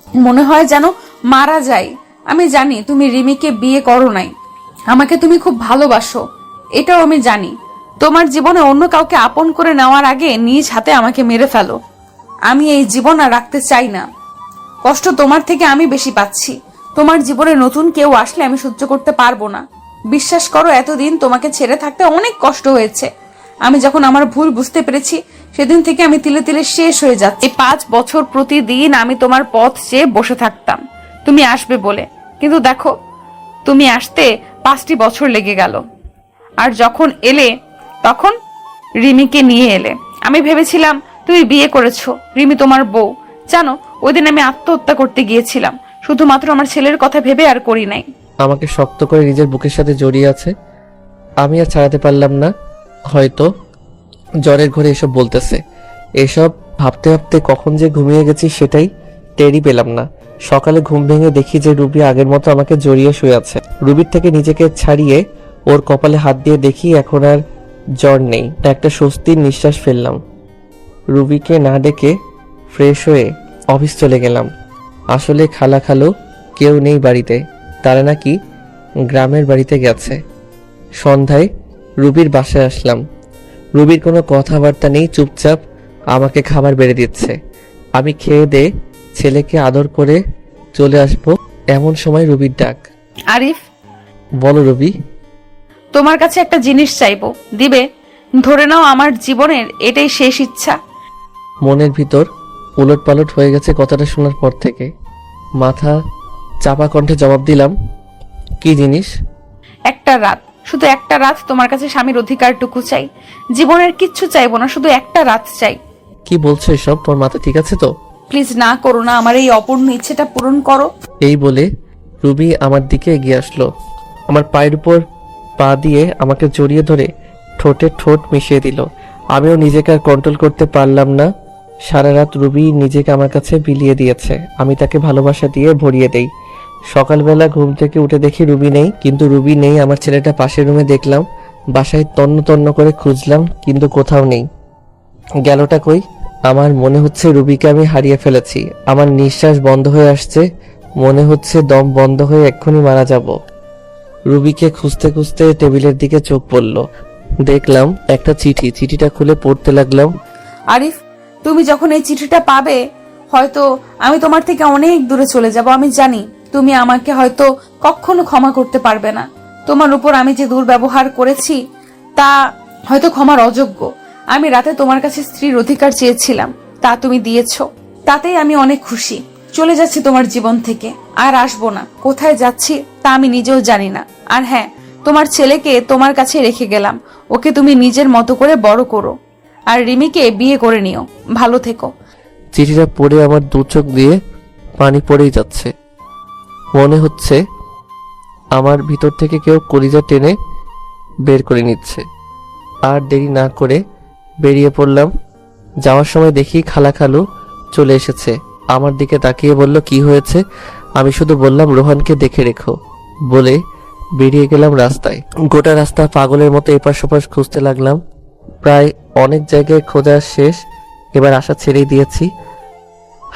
মনে হয় যেন মারা যায়। আমি জানি তুমি রিমিকে বিয়ে করো নাই, আমাকে তুমি খুব ভালোবাসো, এটাও আমি জানি। তোমার জীবনে অন্য কাউকে আপন করে নেওয়ার আগে নিজ হাতে আমাকে মেরে ফেলো। আমি এই জীবন আর রাখতে চাই না। কষ্ট তোমার থেকে আমি বেশি পাচ্ছি। তোমার জীবনে নতুন কেউ আসলে আমি সহ্য করতে পারবো না। বিশ্বাস করো, এতদিন তোমাকে ছেড়ে থাকতে অনেক কষ্ট হয়েছে। আমি যখন আমার ভুল বুঝতে পেরেছি, সেদিন থেকে আমি তিলে তিলে শেষ হয়ে যাচ্ছি। এই 5 বছর প্রতিদিন আমি তোমার পথ চেয়ে বসে থাকতাম তুমি আসবে বলে, কিন্তু দেখো তুমি আসতে 5টি বছর লেগে গেল। আর যখন এলে তখন রিমিকে নিয়ে এলে। আমি ভেবেছিলাম তুমি বিয়ে করেছো, রিমি তোমার বউ। জানো, ওই দিন আমি আত্মহত্যা করতে গিয়েছিলাম, শুধুমাত্র আমার ছেলের কথা ভেবে, আর করি নাই। আমাকে শক্ত করে নিজের বুকের সাথে জড়িয়ে আছে, আমি আর ছাড়াতে পারলাম না। হয়তো জ্বরের ঘরে এসব বলতেছে, এসব ভাবতে ভাবতে কখন যে ঘুমিয়ে গেছি সেটাই টেরই পেলাম না। সকালে ঘুম ভেঙে দেখি যে রুবি আগের মতো আমাকে জড়িয়ে শুয়ে আছে। রুবির থেকে নিজেকে ছাড়িয়ে ওর কপালে হাত দিয়ে দেখি এখন আর জ্বর নেই। একটা স্বস্তির নিঃশ্বাস ফেললাম। রুবিকে না ডেকে ফ্রেশ হয়ে অফিস চলে গেলাম। আসলে খালা খালো কেউ নেই বাড়িতে, তারা নাকি গ্রামের বাড়িতে গেছে। সন্ধ্যায় রুবির বাসায় আসলাম। রুবির কোনো কথাবার্তা নেই, চুপচাপ আমাকে খাবার বেড়ে দিচ্ছে। আমি খেয়ে দে ছেলেকে আদর করে চলে আসবো, এমন সময় রুবির ডাক। আরিফ, বলো রুবি। তোমার কাছে একটা জিনিস চাইবো, দিবে? ধরে নাও আমার জীবনের এটাই শেষ ইচ্ছা। মনের ভিতর উলট পালট হয়ে গেছে কথাটা শোনার পর থেকে। মাথা চাপা কণ্ঠে জবাব দিলাম, কি জিনিস? একটা রাত, শুধু একটা রাত তোমার কাছে স্বামীর অধিকারটুকু চাই। জীবনের কিচ্ছু চাইবো না, শুধু একটা রাত চাই। কি বলছো এসব? তোমার মাথা ঠিক আছে তো? প্লিজ না করো না, আমার এই অপূর্ণ ইচ্ছেটা পূরণ করো। এই বলে রুবি আমার দিকে এগিয়ে আসলো। আমার পায়ের উপর পা দিয়ে আমাকে জড়িয়ে ধরে ঠোঁটে ঠোঁট মিশিয়ে দিল। আমিও নিজেকে আর কন্ট্রোল করতে পারলাম না। সারা রাত রুবি নিজেকে আমার কাছে বিলিয়ে দিয়েছে, আমি তাকে ভালোবাসা দিয়ে ভরিয়ে দেই। সকালবেলা ঘুম থেকে উঠে দেখি রুবি নেই, কিন্তু রুবি নেই। আমার ছেলেটা পাশের রুমে দেখলাম, বাসায় তন্ন তন্ন করে খুঁজলাম, কিন্তু কোথাও নেই। গেলটা কই? আমার মনে হচ্ছে রুবিকে আমি হারিয়ে ফেলেছি। আমার নিঃশ্বাস বন্ধ হয়ে আসছে, মনে হচ্ছে দম বন্ধ হয়ে এক্ষুনি মারা যাব। রুবিকে খুঁজতে খুঁজতে টেবিলের দিকে চোখ পড়ল, দেখলাম একটা চিঠি। চিঠিটা খুলে পড়তে লাগলাম। আরিফ, তুমি যখন এই চিঠিটা পাবে, হয়তো আমি তোমার থেকে অনেক দূরে চলে যাব। আমি জানি তুমি আমাকে হয়তো কখনো ক্ষমা করতে পারবে না। তোমার উপর আমি যে দুর্ব্যবহার করেছি তা হয়তো ক্ষমার অযোগ্য। আমি রাতে তোমার কাছে স্ত্রীর অধিকার চেয়েছিলাম, তা তুমি দিয়েছো, তাতেই আমি অনেক খুশি। চলে যাচ্ছি তোমার জীবন থেকে, আর আসবো না। কোথায় যাচ্ছি তা আমি নিজেও জানি না। আর হ্যাঁ, তোমার ছেলেকে তোমার কাছে রেখে গেলাম, ওকে তুমি নিজের মতো করে বড় করো, আর রিমিকে বিয়ে করে নিও। ভালো থেকো। চিঠিটা পড়ে আমার দু চোখ দিয়ে পানি পড়েই যাচ্ছে। মনে হচ্ছে আমার ভিতর থেকে কেউ কলিজা টেনে বের করে নিচ্ছে। আর দেরি না করে বেরিয়ে পড়লাম। যাওয়ার সময় দেখি খালা খালু চলে এসেছে। আমার দিকে তাকিয়ে বলল, কি হয়েছে? আমি শুধু বললাম, রোহানকে দেখে রেখো বলে বেরিয়ে গেলাম রাস্তায়। গোটা রাস্তা পাগলের মতো এপাশ ওপাশ খুঁজতে লাগলাম। প্রায় অনেক জায়গায় খোঁজা শেষ, এবার আশা ছেড়েই দিয়েছি।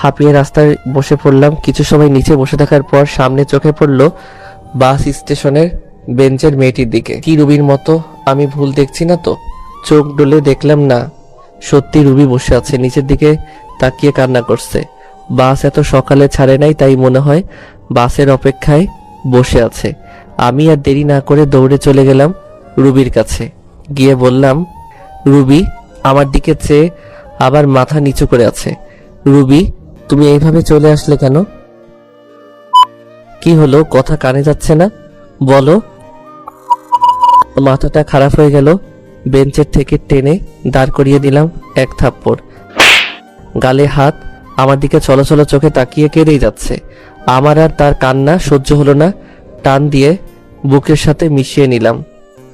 হাঁপিয়ে রাস্তায় বসে পড়লাম। কিছু সময় নিচে বসে থাকার পর সামনে চোখে পড়ল বাস স্টেশনের বেঞ্চের মেয়েটির দিকে। কি রুবির মতো আমি ভুল দেখছি না তো? চোখ ডলে দেখলাম না, সত্যি রুবি বসে আছে, নিচের দিকে তাকিয়ে কান্না করছে। বাস এত সকালে ছাড়ে নাই, তাই মনে হয় বাসের অপেক্ষায় বসে আছে। আমি আর দেরি না করে দৌড়ে চলে গেলাম রুবির কাছে। গিয়ে বললাম, রুবি আমার দিকে চেয়ে আবার মাথা নিচু করে আছে। রুবি, তুমি এইভাবে চলে আসলে কেন? কি হলো, কথা কানে যাচ্ছে না? বলো। মাথাটা খারাপ হয়ে গেল। বেঞ্চের থেকে টেনে দাঁড় করিয়ে দিলাম এক থাপ্পড়। গালে হাত, আমার দিকে চলাচলা চোখে তাকিয়ে কেঁদেই যাচ্ছে। আমার আর তার কান্না সহ্য হলো না, টান দিয়ে বুকের সাথে মিশিয়ে নিলাম।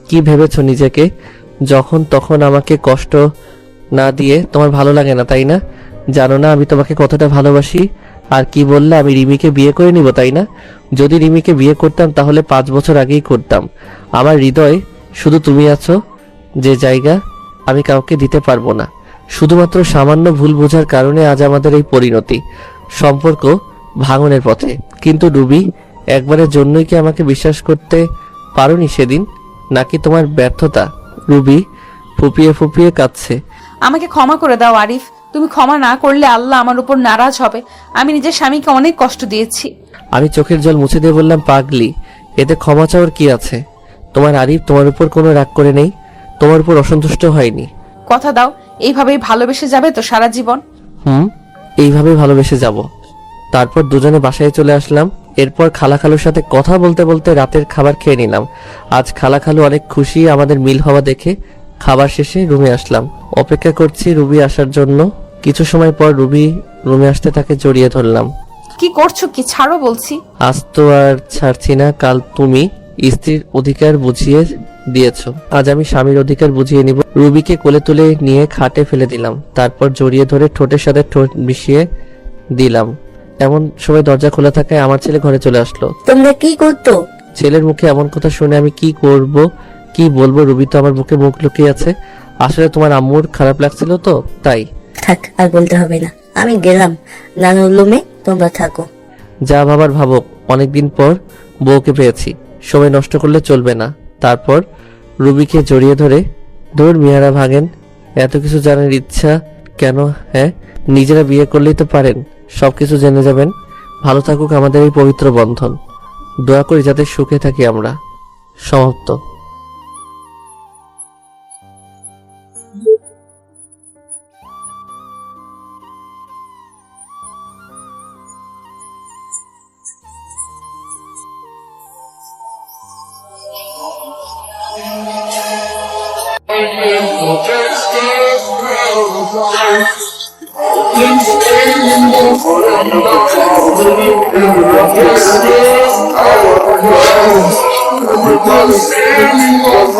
কি ভেবেছো নিজেকে? যখন তখন আমাকে কষ্ট না দিয়ে তোমার ভালো লাগে না, তাই না? জানো না আমি তোমাকে কতটা ভালোবাসি। আর কি বললে, আমি রিমিকে বিয়ে করে নিব, তাই না? যদি রিমিকে বিয়ে করতাম তাহলে 5 বছর আগেই করতাম। আমার হৃদয়ে শুধু তুমি আছো, যে জায়গা আমি কাউকে দিতে পারবো না। শুধুমাত্র সামান্য ভুল বোঝার কারণে আজ আমাদের এই পরিণতি, সম্পর্ক ভাঙনের পথে। কিন্তু রুবি, একবারের জন্যই কি আমাকে বিশ্বাস করতে পারোনি সেদিন, নাকি তোমার ব্যর্থতা? রুবি ফুপিয়ে ফুপিয়ে কাঁদছে। আমাকে ক্ষমা করে দাও আরিফ, তুমি ক্ষমা না করলে আল্লাহ আমার উপর নারাজ হবে। আমি নিজের স্বামীকে অনেক কষ্ট দিয়েছি। আমি চোখের জল মুছে দিয়ে বললাম, পাগলি, এতে ক্ষমা চাওয়ার কি আছে? তোমার আরিফ তোমার উপর কোনো রাগ করে নেই, তোমার উপর অসন্তুষ্ট হয়নি। কথা দাও এইভাবেই ভালোবেসে যাবে তো সারা জীবন? এইভাবেই ভালোবেসে যাব। তারপর দুজনে বাসায় চলে আসলাম। এরপর খালা খালুর সাথে কথা বলতে বলতে রাতের খাবার খেয়ে নিলাম। আজ খালা খালু অনেক খুশি আমাদের মিল হওয়া দেখে। খাবার শেষে রুমে আসলাম, অপেক্ষা করছি রুবি আসার জন্য। কিছু সময় পর রুবি রুমে আসতে তাকে জড়িয়ে ধরলাম। কি করছো, কি ছাড়ো বলছি। আজ তো আর ছাড়ছি না। কাল তুমি স্ত্রীর অধিকার বুঝিয়ে দিয়েছো, আজ আমি স্বামীর অধিকার বুঝিয়ে নিব। রুবিকে কোলে তুলে নিয়ে খাটে ফেলে দিলাম, তারপর জড়িয়ে ধরে ঠোঁটের সাথে ঠোঁট মিশিয়ে দিলাম। এমন সময় দরজা খোলা থাকায় আমার ছেলে ঘরে চলে আসলো। তোমরা কি করতো? ছেলের মুখে এমন কথা শুনে আমি কি করব, কি বলবো? রুবি তো আমার বুকে মুখ লুকিয়ে আছে। আসলে তোমার আম্মুর খারাপ লাগছিল তো তাই। থাক, আর বলতে হবে না, আমি গেলাম নানুর রুমে, তোমরা থাকো। যা ভাবার ভাবো, অনেকদিন পর বউকে পেয়েছি, সময় নষ্ট করলে চলবে না। তারপর রুবিকে জড়িয়ে ধরে, দূর মিয়ারা ভাগেন, এত কিছু জানার ইচ্ছা কেন? হ্যাঁ, নিজেরা বিয়ে করলেই তো পারেন, সবকিছু জেনে যাবেন। ভালো থাকুক আমাদের এই পবিত্র বন্ধন। দোয়া করি যাতে সুখে থাকি আমরা। সমাপ্ত। Everybody standing up,